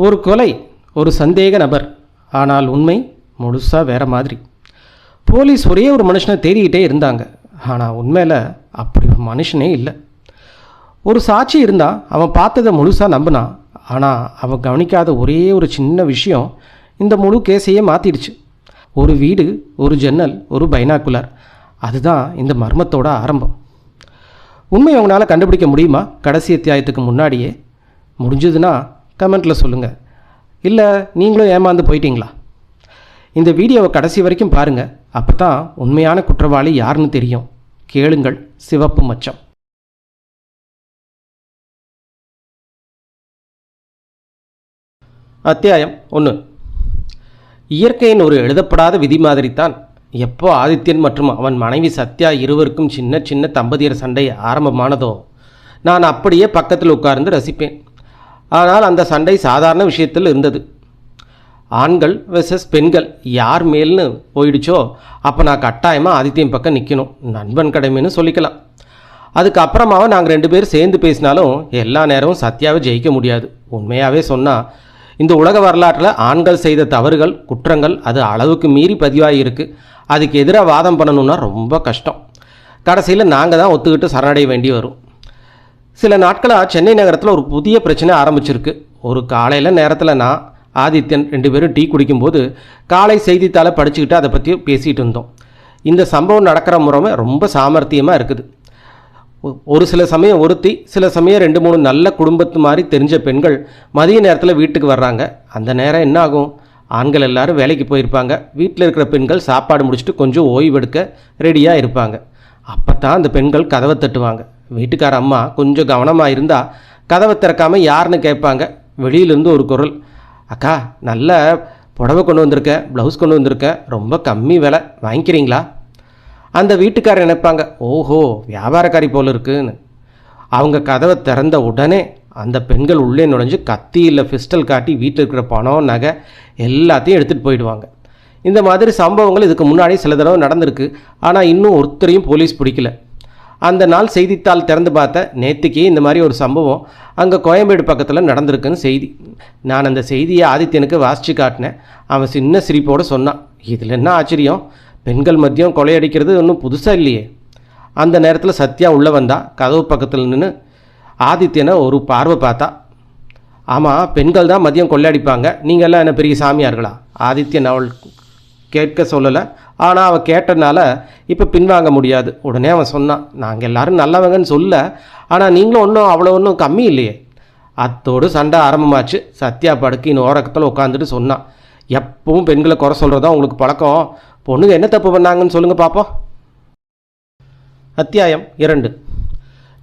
ஒரு கொலை, ஒரு சந்தேக நபர். ஆனால் உண்மை முழுசாக வேறு மாதிரி. போலீஸ் ஒரே ஒரு மனுஷனை தேடிக்கிட்டே இருந்தாங்க. ஆனால் உண்மையில் அப்படி ஒரு மனுஷனே இல்லை. ஒரு சாட்சி இருந்தால் அவன் பார்த்ததை முழுசாக நம்பினான். ஆனால் அவன் கவனிக்காத ஒரே ஒரு சின்ன விஷயம் இந்த முழு கேஸையே மாற்றிடுச்சு. ஒரு வீடு, ஒரு ஜன்னல், ஒரு பைனாக்குலர். அதுதான் இந்த மர்மத்தோட ஆரம்பம். உண்மை அவங்களால கண்டுபிடிக்க முடியுமா? கடைசி அத்தியாயத்துக்கு முன்னாடியே முடிஞ்சதுன்னா கமெண்ட்டில் சொல்லுங்கள். இல்லை நீங்களும் ஏமாந்து போயிட்டீங்களா? இந்த வீடியோவை கடைசி வரைக்கும் பாருங்கள். அப்போ தான் உண்மையான குற்றவாளி யாருன்னு தெரியும். கேளுங்கள் சிவப்பு மச்சம். அத்தியாயம் 1. இயற்கையின் ஒரு எழுதப்படாத விதி மாதிரித்தான் எப்போ ஆதித்யன் மற்றும் அவன் மனைவி சத்யா இருவருக்கும் சின்ன சின்ன தம்பதியர் சண்டை ஆரம்பமானதோ நான் அப்படியே பக்கத்தில் உட்கார்ந்து ரசிப்பேன். ஆனால் அந்த சண்டை சாதாரண விஷயத்தில் இருந்தது. ஆண்கள் வெர்சஸ் பெண்கள் யார் மேல்னு போயிடுச்சோ அப்போ நான் கட்டாயமாக ஆதித்யன் பக்கம் நிற்கணும். நண்பன் கடமைன்னு சொல்லிக்கலாம். அதுக்கப்புறமாவும் நாங்கள் 2 பேர் சேர்ந்து பேசினாலும் எல்லா நேரமும் சத்யாவை ஜெயிக்க முடியாது. உண்மையாகவே சொன்னால் இந்த உலக வரலாற்றில் ஆண்கள் செய்த தவறுகள், குற்றங்கள் அது அளவுக்கு மீறி பதிவாகியிருக்கு. அதுக்கு எதிராக வாதம் பண்ணணுன்னா ரொம்ப கஷ்டம். கடைசியில் நாங்கள் தான் ஒத்துக்கிட்டு சரணடைய வேண்டி வரும். சில நாட்களாக சென்னை நகரத்தில் ஒரு புதிய பிரச்சனை ஆரம்பிச்சிருக்கு. ஒரு காலையில் நேரத்தில் நான் ஆதித்யன் 2 பேரும் டீ குடிக்கும்போது காலை செய்தித்தாளை படிச்சுக்கிட்டு அதை பற்றி பேசிகிட்டு இருந்தோம். இந்த சம்பவம் நடக்கிற முறைமை ரொம்ப சாமர்த்தியமாக இருக்குது. ஒரு சில சமயம் ஒருத்தி, சில சமயம் 2-3 நல்ல குடும்பத்து மாதிரி தெரிஞ்ச பெண்கள் மதிய நேரத்தில் வீட்டுக்கு வர்றாங்க. அந்த நேரம் என்ன ஆகும்? ஆண்கள் எல்லாரும் வேலைக்கு போயிருப்பாங்க. வீட்டில் இருக்கிற பெண்கள் சாப்பாடு முடிச்சுட்டு கொஞ்சம் ஓய்வெடுக்க ரெடியாக இருப்பாங்க. அப்போ தான் அந்த பெண்கள் கதவை தட்டுவாங்க. வீட்டுக்கார அம்மா கொஞ்சம் கவனமாக இருந்தால் கதவை திறக்காமல் யாருன்னு கேட்பாங்க. வெளியிலேருந்து ஒரு குரல், அக்கா நல்ல புடவை கொண்டு வந்திருக்கேன், ப்ளவுஸ் கொண்டு வந்திருக்கேன், ரொம்ப கம்மி விலை, வாங்கிக்கிறீங்களா? அந்த வீட்டுக்காரர் நினைப்பாங்க, ஓஹோ வியாபாரக்காரி போல் இருக்குன்னு. அவங்க கதவை திறந்த உடனே அந்த பெண்கள் உள்ளே நுழைஞ்சு கத்தி இல்லை பிஸ்டல் காட்டி வீட்டில் இருக்கிற பணம், நகை எல்லாத்தையும் எடுத்துகிட்டு போயிடுவாங்க. இந்த மாதிரி சம்பவங்கள் இதுக்கு முன்னாடி சில தடவை நடந்திருக்கு. ஆனால் இன்னும் ஒருத்தரையும் போலீஸ் பிடிக்கல. அந்த நாள் செய்தித்தாள் திறந்து பார்த்த நேற்றுக்கே இந்த மாதிரி ஒரு சம்பவம் அங்கே கோயம்பேடு பக்கத்தில் நடந்திருக்குன்னு செய்தி. நான் அந்த செய்தியை ஆதித்யனுக்கு வாசித்து காட்டினேன். அவன் சின்ன சிரிப்போடு சொன்னான், இதில் என்ன ஆச்சரியம், பெண்கள் மத்தியம் கொள்ளையடிக்கிறது ஒன்றும் புதுசாக இல்லையே. அந்த நேரத்தில் சத்யா உள்ளே வந்தா. கதவு பக்கத்தில் நின்று ஆதித்யனை ஒரு பார்வை பார்த்தா. ஆமாம், பெண்கள் தான் மதியம் கொள்ளையடிப்பாங்க, நீங்கள்லாம் என்ன பெரிய சாமியார்களா? ஆதித்யன் அவள் கேட்க சொல்லலை. ஆனால் அவன் கேட்டனால இப்போ பின்வாங்க முடியாது. உடனே அவன் சொன்னான், நாங்கள் எல்லோரும் நல்லவங்கன்னு சொல்ல, ஆனால் நீங்களும் ஒன்றும் கம்மி இல்லையே. அத்தோடு சண்டை ஆரம்பமாச்சு. சத்யா படுக்கையின் ஓரக்கத்தில் உட்காந்துட்டு சொன்னான், எப்பவும் பெண்களை குறை சொல்கிறதா உங்களுக்கு பழக்கம், பொண்ணுங்க என்ன தப்பு பண்ணாங்கன்னு சொல்லுங்கள் பார்ப்போம். அத்தியாயம் 2.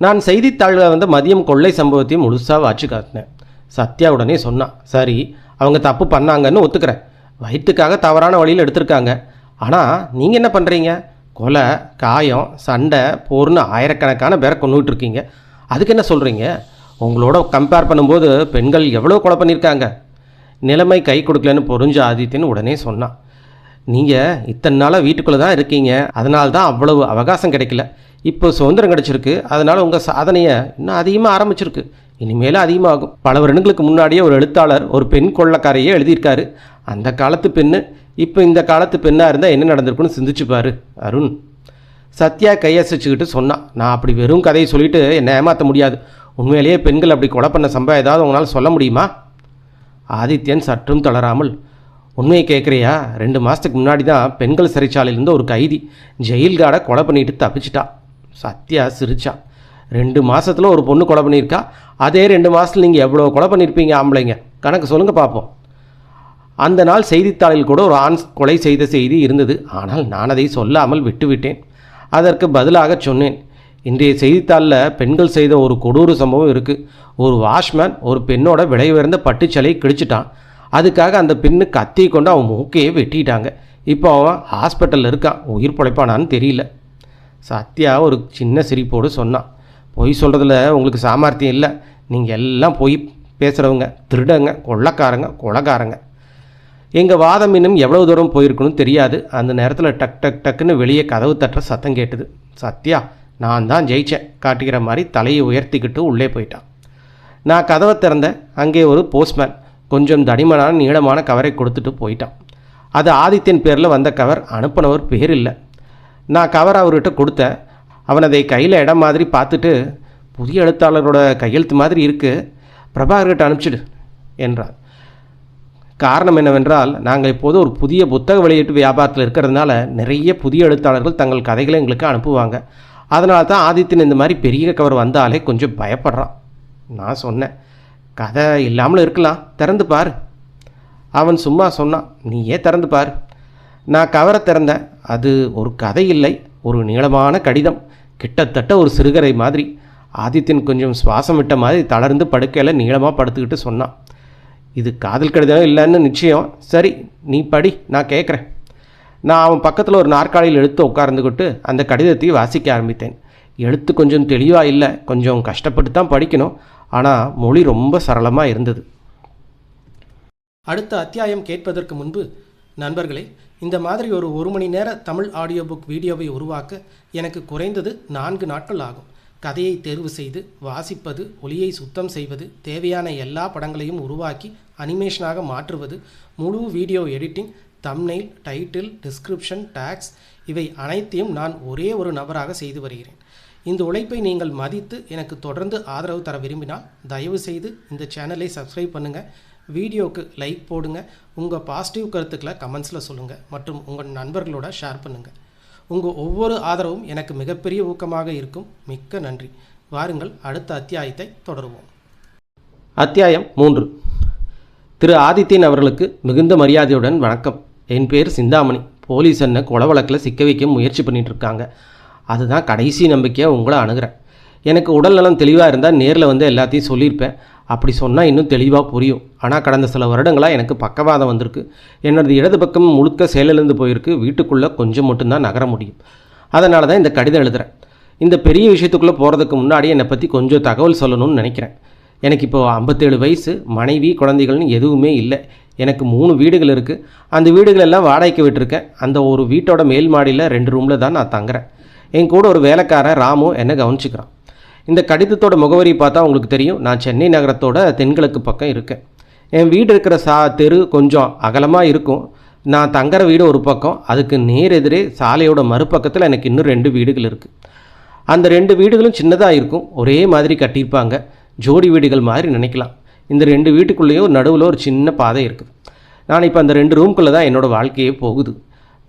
நான் செய்தித்தாளில் வந்த மதியம் கொள்ளை சம்பவத்தையும் முழுசாக வாட்சி காட்டினேன். சத்யா உடனே சொன்னான், சரி அவங்க தப்பு பண்ணாங்கன்னு ஒத்துக்கிறேன், வயிற்றுக்காக தவறான வழியில் எடுத்திருக்காங்க. ஆனால் நீங்கள் என்ன பண்ணுறீங்க? கொலை, காயம், சண்டை, போர்னு ஆயிரக்கணக்கான பேரை கொண்டுகிட்ருக்கீங்க. அதுக்கு என்ன சொல்கிறீங்க? உங்களோட கம்பேர் பண்ணும்போது பெண்கள் எவ்வளோ கொலை பண்ணியிருக்காங்க. நிலைமை கை கொடுக்கலன்னு புரிஞ்ச ஆதித்யன் உடனே சொன்னான், நீங்கள் இத்தனை நாளாக வீட்டுக்குள்ளே தான் இருக்கீங்க, அதனால தான் அவ்வளவு அவகாசம் கிடைக்கல. இப்போ சுதந்திரம் கிடச்சிருக்கு, அதனால் உங்கள் சாதனையை இன்னும் அதிகமாக ஆரம்பிச்சிருக்கு, இனிமேலும் அதிகமாகும். பல வருடங்களுக்கு முன்னாடியே ஒரு எழுத்தாளர் ஒரு பெண் கொள்ளக்காரையே எழுதியிருக்காரு. அந்த காலத்து பெண்ணு இப்போ இந்த காலத்து பெண்ணாக இருந்தால் என்ன நடந்திருக்குன்னு சிந்திச்சுப்பார் அருண். சத்யா கையசைச்சுக்கிட்டு சொன்னான், நான் அப்படி வெறும் கதையை சொல்லிவிட்டு என்னை ஏமாற்ற முடியாது. உண்மையிலேயே பெண்கள் அப்படி கொலை பண்ண சம்பவம் ஏதாவது உங்களால் சொல்ல முடியுமா? ஆதித்யன் சற்றும் தளராமல், உண்மையை கேட்குறியா? 2 மாதத்துக்கு முன்னாடி தான் பெண்கள் சிறைச்சாலையிலேருந்து ஒரு கைதி ஜெயில் கார்டை கொலை பண்ணிட்டு தப்பிச்சிட்டா. சத்யா சிரிச்சான். 2 மாதத்தில் ஒரு பொண்ணு கொலை பண்ணியிருக்கா? அதே 2 மாதத்தில் நீங்கள் எவ்வளோ கொலை பண்ணியிருப்பீங்க ஆம்பளைங்க? கணக்கு சொல்லுங்கள் பார்ப்போம். அந்த நாள் செய்தித்தாளில் கூட ஒரு ஆண் கொலை செய்த செய்தி இருந்தது. ஆனால் நான் அதை சொல்லாமல் விட்டுவிட்டேன். அதற்கு பதிலாக சொன்னேன், இன்றைய செய்தித்தாளில் பெண்கள் செய்த ஒரு கொடூர சம்பவம் இருக்குது. ஒரு வாஷ்மேன் ஒரு பெண்ணோட விலை உயர்ந்த பட்டுச்சலையை கிழிச்சிட்டான். அதுக்காக அந்த பெண்ணு கத்தி கொண்டு அவன் மூக்கையே வெட்டிட்டாங்க. இப்போ அவன் ஹாஸ்பிட்டலில் இருக்கான், உயிர் பிழைப்பானான்னு தெரியல. சத்யா ஒரு சின்ன சிரிப்போடு சொன்னான், பொய் சொல்கிறதுல உங்களுக்கு சாமர்த்தியம் இல்லை. நீங்கள் எல்லாம் பொய் பேசுகிறவங்க, திருடங்க, கொள்ளக்காரங்க, கொலைக்காரங்க. எங்கள் வாதம் இன்னும் எவ்வளோ தூரம் போயிருக்கணும்னு தெரியாது. அந்த நேரத்தில் டக் டக் டக்குன்னு வெளியே கதவு தட்டுற சத்தம் கேட்டுது. சத்யா நான் தான் ஜெயித்தேன் காட்டுகிற மாதிரி தலையை உயர்த்திக்கிட்டு உள்ளே போயிட்டான். நான் கதவை திறந்தேன். அங்கே ஒரு போஸ்ட்மேன் கொஞ்சம் தடிமனான நீளமான கவரை கொடுத்துட்டு போயிட்டான். அது ஆதித்யன் பேரில் வந்த கவர், அனுப்பினவர் பேர் இல்லை. நான் கவர் அவர்கிட்ட கொடுத்தேன். அவன் அதை கையில் இடம் மாதிரி பார்த்துட்டு, புதிய எழுத்தாளரோட கையெழுத்து மாதிரி இருக்குது, பிரபாகர்கிட்ட அனுப்பிச்சிடு என்றார். காரணம் என்னவென்றால், நாங்கள் இப்போது ஒரு புதிய புத்தக வெளியீட்டு வியாபாரத்தில் இருக்கிறதுனால நிறைய புதிய எழுத்தாளர்கள் தங்கள் கதைகளை எங்களுக்கு அனுப்புவாங்க. அதனால தான் ஆதித்யன் இந்த மாதிரி பெரிய கவர் வந்தாலே கொஞ்சம் பயப்படுறான். நான் சொன்னேன், கதை இல்லாமல் இருக்கலாம், திறந்து பார். அவன் சும்மா சொன்னான், நீயே திறந்து பார். நான் கவரை திறந்தேன். அது ஒரு கதை இல்லை, ஒரு நீளமான கடிதம், கிட்டத்தட்ட ஒரு சிறுகதை மாதிரி. ஆதித்யன் கொஞ்சம் சுவாசம் விட்ட மாதிரி தளர்ந்து படுக்கையில் நீளமாக படுத்துக்கிட்டு சொன்னான், இது காதல் கடிதம் இல்லைன்னு நிச்சயம். சரி, நீ படி, நான் கேட்குறேன். நான் அவன் பக்கத்தில் ஒரு நாற்காலியில் எடுத்து உட்கார்ந்துக்கிட்டு அந்த கடிதத்தை வாசிக்க ஆரம்பித்தேன். எழுத்து கொஞ்சம் தெளிவாக இல்லை, கொஞ்சம் கஷ்டப்பட்டு தான் படிக்கணும். ஆனால் மொழி ரொம்ப சரளமாக இருந்தது. அடுத்த அத்தியாயம் கேட்பதற்கு முன்பு, நண்பர்களே, இந்த மாதிரி ஒரு மணி நேர தமிழ் ஆடியோ புக் வீடியோவை உருவாக்க எனக்கு குறைந்தது 4 நாட்கள் ஆகும். கதையை தேர்வு செய்து வாசிப்பது, ஒலியை சுத்தம் செய்வது, தேவையான எல்லா படங்களையும் உருவாக்கி அனிமேஷனாக மாற்றுவது, முழு video editing, thumbnail, title, description, tags, இவை அனைத்தையும் நான் ஒரே ஒரு நபராக செய்து வருகிறேன். இந்த உழைப்பை நீங்கள் மதித்து எனக்கு தொடர்ந்து ஆதரவு தர விரும்பினால் தயவு செய்து இந்த சேனலை சப்ஸ்கிரைப் பண்ணுங்கள், வீடியோவுக்கு லைக் போடுங்க, உங்கள் பாசிட்டிவ் கருத்துக்களை கமெண்ட்ஸில் சொல்லுங்கள் மற்றும் உங்கள் நண்பர்களோட ஷேர் பண்ணுங்கள். உங்கள் ஒவ்வொரு ஆதரவும் எனக்கு மிகப்பெரிய ஊக்கமாக இருக்கும். மிக்க நன்றி. வாருங்கள், அடுத்த அத்தியாயத்தை தொடருவோம். அத்தியாயம் 3. திரு ஆதித்யன் அவர்களுக்கு மிகுந்த மரியாதையுடன் வணக்கம். என் பேர் சிந்தாமணி. போலீஸ் என்ன கொலை வழக்கில் சிக்க வைக்க முயற்சி பண்ணிகிட்ருக்காங்க. அதுதான் கடைசி நம்பிக்கையாக உங்களை அணுகிறேன். எனக்கு உடல் நலம் தெளிவாக இருந்தால் நேரில் வந்து எல்லாத்தையும் சொல்லியிருப்பேன். அப்படி சொன்னால் இன்னும் தெளிவாக புரியும். ஆனால் கடந்த சில வருடங்களாக எனக்கு பக்கவாதம் வந்திருக்கு. என்னோடது இடது பக்கம் முழுக்க செயலிழந்து போயிருக்கு. வீட்டுக்குள்ளே கொஞ்சம் மட்டும்தான் நகர முடியும். அதனால தான் இந்த கடிதம் எழுதுகிறேன். இந்த பெரிய விஷயத்துக்குள்ளே போகிறதுக்கு முன்னாடி என்னை பற்றி கொஞ்சம் தகவல் சொல்லணும்னு நினைக்கிறேன். எனக்கு இப்போது 57 வயசு. மனைவி, குழந்தைகள்னு எதுவுமே இல்லை. எனக்கு 3 வீடுகள் இருக்குது. அந்த வீடுகளெல்லாம் வாடகைக்கு விட்டுருக்கேன். அந்த ஒரு வீட்டோட மேல் மாடியில் 2 ரூமில் தான் நான் தங்குறேன். என் கூட ஒரு வேலைக்காரன் ராமு என்னை கவனிச்சுக்கிறான். இந்த கடிதத்தோட முகவரி பார்த்தா உங்களுக்கு தெரியும். நான் சென்னை நகரத்தோட தென்கிழக்கு பக்கம் இருக்கேன். என் வீடு இருக்கிற தெரு கொஞ்சம் அகலமாக இருக்கும். நான் தங்குற வீடு ஒரு பக்கம், அதுக்கு நேர் எதிரே சாலையோட மறுபக்கத்தில் எனக்கு இன்னும் 2 வீடுகள் இருக்குது. அந்த 2 வீடுகளும் சின்னதாக இருக்கும். ஒரே மாதிரி கட்டியிருப்பாங்க. ஜோடி வீடுகள் மாதிரி நினைக்கலாம். இந்த 2 வீட்டுக்குள்ளேயும் நடுவில் ஒரு சின்ன பாதை இருக்குது. நான் இப்போ அந்த 2 ரூம்குள்ளே தான் என்னோடய வாழ்க்கையே போகுது.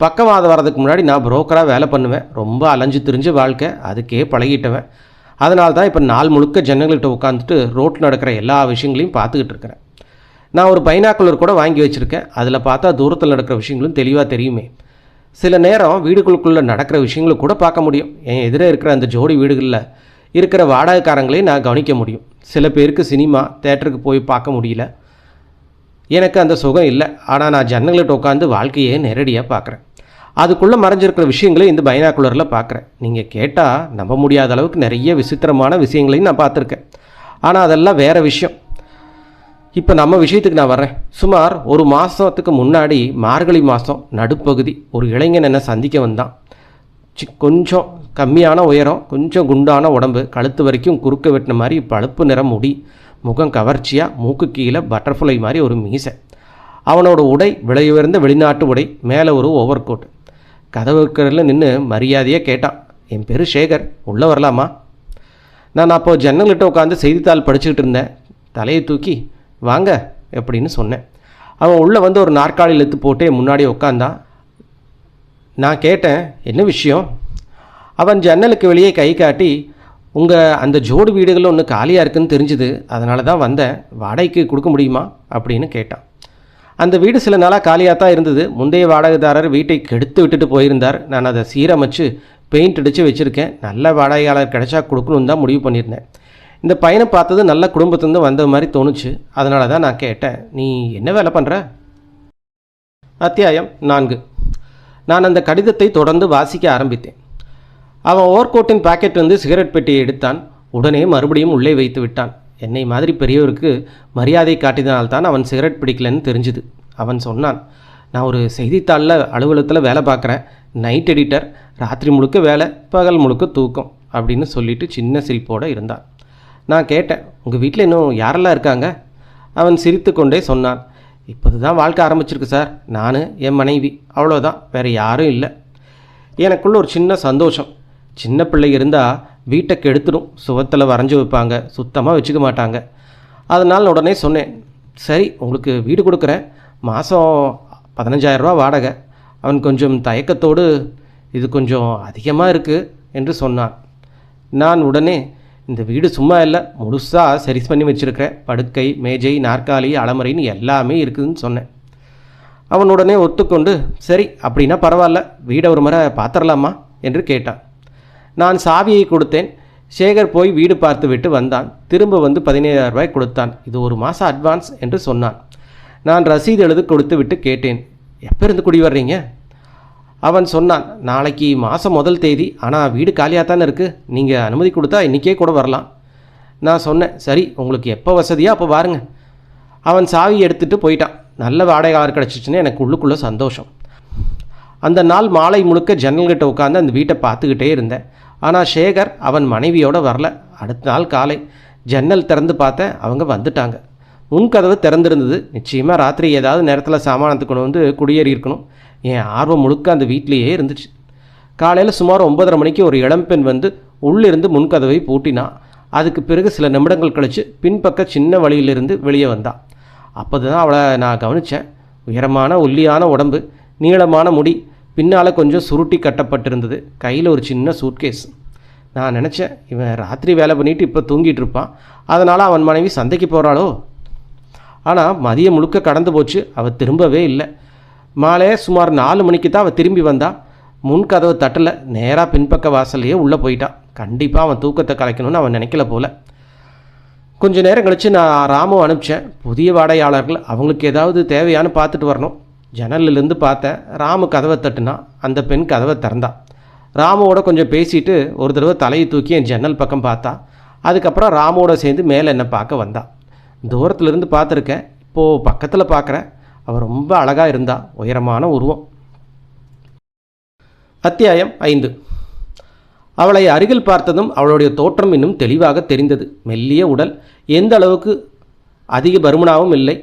பக்கவாதம் வரதுக்கு முன்னாடி நான் புரோக்கராக வேலை பண்ணுவேன். ரொம்ப அலைஞ்சு திரிஞ்ச வாழ்க்கை, அதுக்கே பழகிட்டவன். அதனால தான் இப்போ நாள் முழுக்க ஜனங்கள்கிட்ட உட்காந்துட்டு ரோட்டில் நடக்கிற எல்லா விஷயங்களையும் பார்த்துக்கிட்டு இருக்கிறேன். நான் ஒரு பைனாக்குலர் கூட வாங்கி வச்சுருக்கேன். அதில் பார்த்தா தூரத்தில் நடக்கிற விஷயங்களும் தெளிவாக தெரியுமே. சில நேரம் வீடுகளுக்குள்ளே நடக்கிற விஷயங்களை கூட பார்க்க முடியும். என் எதிரே இருக்கிற அந்த ஜோடி வீடுகளில் இருக்கிற வாடகைக்காரங்களையும் நான் கவனிக்க முடியும். சில பேருக்கு சினிமா தேட்டருக்கு போய் பார்க்க முடியல. எனக்கு அந்த சுகம் இல்லை. ஆனால் நான் ஜன்னல்கிட்ட உட்காந்து வாழ்க்கையே நேரடியாக பார்க்குறேன். அதுக்குள்ளே மறைஞ்சிருக்கிற விஷயங்களையும் இந்த பைனாக்குலரில் பார்க்குறேன். நீங்கள் கேட்டால் நம்ப முடியாத அளவுக்கு நிறைய விசித்திரமான விஷயங்களையும் நான் பார்த்துருக்கேன். ஆனால் அதெல்லாம் வேறு விஷயம். இப்போ நம்ம விஷயத்துக்கு நான் வர்றேன். சுமார் 1 மாதத்துக்கு முன்னாடி மார்கழி மாதம் நடுப்பகுதி ஒரு இளைஞன் என்னை சந்திக்க வந்தான். கொஞ்சம் கம்மியான உயரம், கொஞ்சம் குண்டான உடம்பு, கழுத்து வரைக்கும் குறுக்க வெட்டின மாதிரி பழுப்பு நிற முடி, முகம் கவர்ச்சியாக, மூக்கு கீழே பட்டர்ஃப்ளை மாதிரி ஒரு மீசை. அவனோட உடை விலை உயர்ந்த வெளிநாட்டு உடை, மேலே ஒரு ஓவர் கோட். கதவுக்கரில் நின்று மரியாதையாக கேட்டான், என் பேர் சேகர், உள்ளே வரலாமா? நான் அப்போது ஜன்னல்கிட்ட உட்காந்து செய்தித்தாள் படிச்சுக்கிட்டு இருந்தேன். தலையை தூக்கி வாங்க எப்படின்னு சொன்னேன். அவன் உள்ளே வந்து ஒரு நாற்காலியில் எடுத்து போட்டு முன்னாடி உட்காந்தான். நான் கேட்டேன், என்ன விஷயம்? அவன் ஜன்னலுக்கு வெளியே கை காட்டி, உங்கள் அந்த ஜோடி வீடுகளும் ஒன்று காலியாக இருக்குதுன்னு தெரிஞ்சுது, அதனால தான் வந்தேன், வாடகைக்கு கொடுக்க முடியுமா அப்படின்னு கேட்டான். அந்த வீடு சில நாளாக காலியாக தான் இருந்தது. முந்தைய வாடகைதாரர் வீட்டை கெடுத்து விட்டுட்டு போயிருந்தார். நான் அதை சீரமைச்சு பெயிண்ட் அடித்து வச்சுருக்கேன். நல்ல வாடகையாளர் கிடைச்சா கொடுக்கணுன்னு தான் முடிவு பண்ணியிருந்தேன். இந்த பையனை பார்த்தது நல்ல குடும்பத்துலேருந்து வந்த மாதிரி தோணுச்சு. அதனால தான் நான் கேட்டேன், நீ என்ன வேலை பண்ணுற? அத்தியாயம் 4. நான் அந்த கடிதத்தை தொடர்ந்து வாசிக்க ஆரம்பித்தேன். அவன் ஓவர்கோட்டின் பாக்கெட் வந்து சிகரெட் பெட்டியை எடுத்தான். உடனே மறுபடியும் உள்ளே வைத்து விட்டான். என்னை மாதிரி பெரியவருக்கு மரியாதை காட்டினால்தான் அவன் சிகரெட் பிடிக்கலன்னு தெரிஞ்சுது. அவன் சொன்னான், நான் ஒரு செய்தித்தாளில் அலுவலகத்தில் வேலை பார்க்குறேன், நைட் எடிட்டர், ராத்திரி முழுக்க வேலை, பகல் முழுக்க தூக்கம் அப்படின்னு சொல்லிட்டு சின்ன சிரிப்போடு இருந்தான். நான் கேட்டேன், உங்கள் வீட்டில் இன்னும் யாரெல்லாம் இருக்காங்க? அவன் சிரித்து கொண்டே சொன்னான், இப்போது தான் வாழ்க்கை ஆரம்பிச்சிருக்கு சார். நான், என் மனைவி, அவ்வளோதான், வேறு யாரும் இல்லை. எனக்குள்ள ஒரு சின்ன சந்தோஷம். சின்ன பிள்ளை இருந்தால் வீட்டை கெடுத்துடும். சுவத்தில் வரைஞ்சி வைப்பாங்க, சுத்தமாக வச்சுக்க மாட்டாங்க. அதனால் உடனே சொன்னேன், சரி உங்களுக்கு வீடு கொடுக்குறேன், மாதம் 15,000 ரூபா வாடகை. அவன் கொஞ்சம் தயக்கத்தோடு, இது கொஞ்சம் அதிகமாக இருக்குது என்று சொன்னான். நான் உடனே, இந்த வீடு சும்மா இல்லை, முழுசாக சரி பண்ணி வச்சுருக்கிறேன். படுக்கை, மேஜை, நாற்காலி, அலமறைன்னு எல்லாமே இருக்குதுன்னு சொன்னேன். அவன் உடனே ஒத்துக்கொண்டு, சரி அப்படின்னா பரவாயில்ல, வீடை ஒரு முறை பார்த்துடலாமா என்று கேட்டான். நான் சாவியை கொடுத்தேன். சேகர் போய் வீடு பார்த்து விட்டு வந்தான். திரும்ப வந்து 17,000 ரூபாய் கொடுத்தான். இது ஒரு மாதம் அட்வான்ஸ் என்று சொன்னான். நான் ரசீது எழுதி கொடுத்து விட்டு கேட்டேன், எப்போ இருந்து குடி வர்றீங்க? அவன் சொன்னான், நாளைக்கு மாதம் 1 தேதி, ஆனால் வீடு காலியாக தானே இருக்குது, நீங்கள் அனுமதி கொடுத்தா இன்றைக்கே கூட வரலாம். நான் சொன்னேன், சரி உங்களுக்கு எப்போ வசதியோ அப்போ பாருங்க. அவன் சாவி எடுத்துகிட்டு போயிட்டான். நல்ல வாடகை ஆறு கிடச்சிச்சுன்னு எனக்கு உள்ளுக்குள்ளே சந்தோஷம். அந்த நாள் மாலை முழுக்க ஜன்னல்கிட்ட உட்காந்து அந்த வீட்டை பார்த்துக்கிட்டே இருந்தேன். ஆனால் சேகர் அவன் மனைவியோடு வரல. அடுத்த நாள் காலை ஜன்னல் திறந்து பார்த்தேன், அவங்க வந்துட்டாங்க. முன்கதவு திறந்திருந்தது. நிச்சயமாக ராத்திரி ஏதாவது நேரத்தில் சாமானத்துக்கு கொண்டு வந்து குடியேறி இருக்கணும். என் ஆர்வம் முழுக்க அந்த வீட்டிலேயே இருந்துச்சு. காலையில் சுமார் 9:30 மணிக்கு ஒரு இளம்பெண் வந்து உள்ளிருந்து முன்கதவை பூட்டினான். அதுக்கு பிறகு சில நிமிடங்கள் கழித்து பின்பக்க சின்ன வழியிலிருந்து வெளியே வந்தான். அப்போ தான் அவளை நான் கவனித்தேன். உயரமான ஒல்லியான உடம்பு, நீளமான முடி, பின்னால் கொஞ்சம் சுருட்டி கட்டப்பட்டிருந்தது. கையில் ஒரு சின்ன சூட்கேஸ். நான் நினச்சேன், இவன் ராத்திரி வேலை பண்ணிவிட்டு இப்போ தூங்கிட்டு இருப்பான், அதனால் அவன் மனைவி சந்தைக்கு போகிறாளோ. ஆனால் மதியம் முழுக்க கடந்து போச்சு, அவள் திரும்பவே இல்லை. மாலை சுமார் 4 மணிக்கு தான் அவள் திரும்பி வந்தா. முன் கதவை தட்டலை, நேராக பின்பக்க வாசல்லையே உள்ளே போயிட்டான். கண்டிப்பாக அவன் தூக்கத்தை கலைக்கணும்னு அவன் நினைக்கல போல. கொஞ்சம் நேரம் கழித்து நான் ராமு அனுப்பிச்சேன். புதிய வாடகையாளர்கள், அவங்களுக்கு ஏதாவது தேவையானு பார்த்துட்டு வரணும். ஜன்னலிருந்து பார்த்தேன். ராமு கதவை தட்டுனா. அந்த பெண் கதவை திறந்தான். ராமுவோட கொஞ்சம் பேசிட்டு ஒரு தடவை தலையை தூக்கி என் ஜன்னல் பக்கம் பார்த்தா. அதுக்கப்புறம் ராமுவோட சேர்ந்து மேலே என்னை பார்க்க வந்தான். தூரத்துலேருந்து பார்த்துருக்கேன், இப்போது பக்கத்தில் பார்க்குறேன். அவள் ரொம்ப அழகாக இருந்தா, உயரமான உருவம். அத்தியாயம் 5. அவளை அருகில் பார்த்ததும் அவளுடைய தோற்றம் இன்னும் தெளிவாக தெரிந்தது. மெல்லிய உடல், எந்த அளவுக்கு அதிக பருமனாகவும் இல்லை.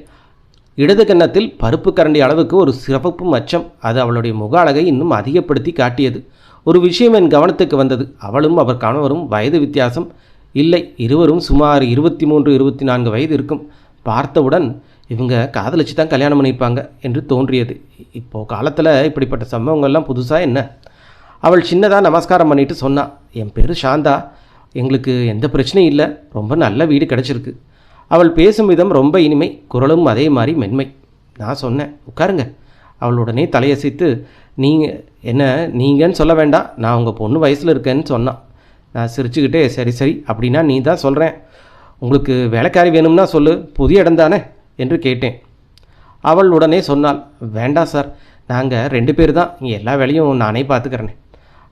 இடது கன்னத்தில் பருப்பு கரண்டி அளவுக்கு ஒரு சிவப்பு மச்சம். அது அவளுடைய முக அழகை இன்னும் அதிகப்படுத்தி காட்டியது. ஒரு விஷயம் என் கவனத்துக்கு வந்தது. அவளும் அவர் கணவரும் வயது வித்தியாசம் இல்லை. இருவரும் சுமார் 23-24 வயது இருக்கும். பார்த்தவுடன் இவங்க காதலிச்சு தான் கல்யாணம் பண்ணியிருப்பாங்க என்று தோன்றியது. இப்போது காலத்தில் இப்படிப்பட்ட சம்பவங்கள்லாம் புதுசாக என்ன? அவள் சின்னதாக நமஸ்காரம் பண்ணிட்டு சொன்னா, என் பேர் சாந்தா, எங்களுக்கு எந்த பிரச்சனையும் இல்லை, ரொம்ப நல்ல வீடு கிடச்சிருக்கு. அவள் பேசும் விதம் ரொம்ப இனிமை, குரலும் அதே மாதிரி மென்மை. நான் சொன்னேன், உட்காருங்க. அவள் உடனே தலையசைத்து, நீங்கள் என்ன நீங்கன்னு சொல்ல வேண்டாம், நான் உங்கள் பொண்ணு வயசில் இருக்கேன்னு சொன்னான். நான் சிரிச்சுக்கிட்டே, சரி சரி அப்படின்னா நீ தான் சொல்கிறேன், உங்களுக்கு வேலைக்காரி வேணும்னா சொல்லு, புதிய இடம் தானே என்று கேட்டேன். அவள் உடனே சொன்னாள், வேண்டாம் சார், நாங்கள் 2 பேர் தான், இங்கே எல்லா வேலையும் நானே பார்த்துக்கிறேன்.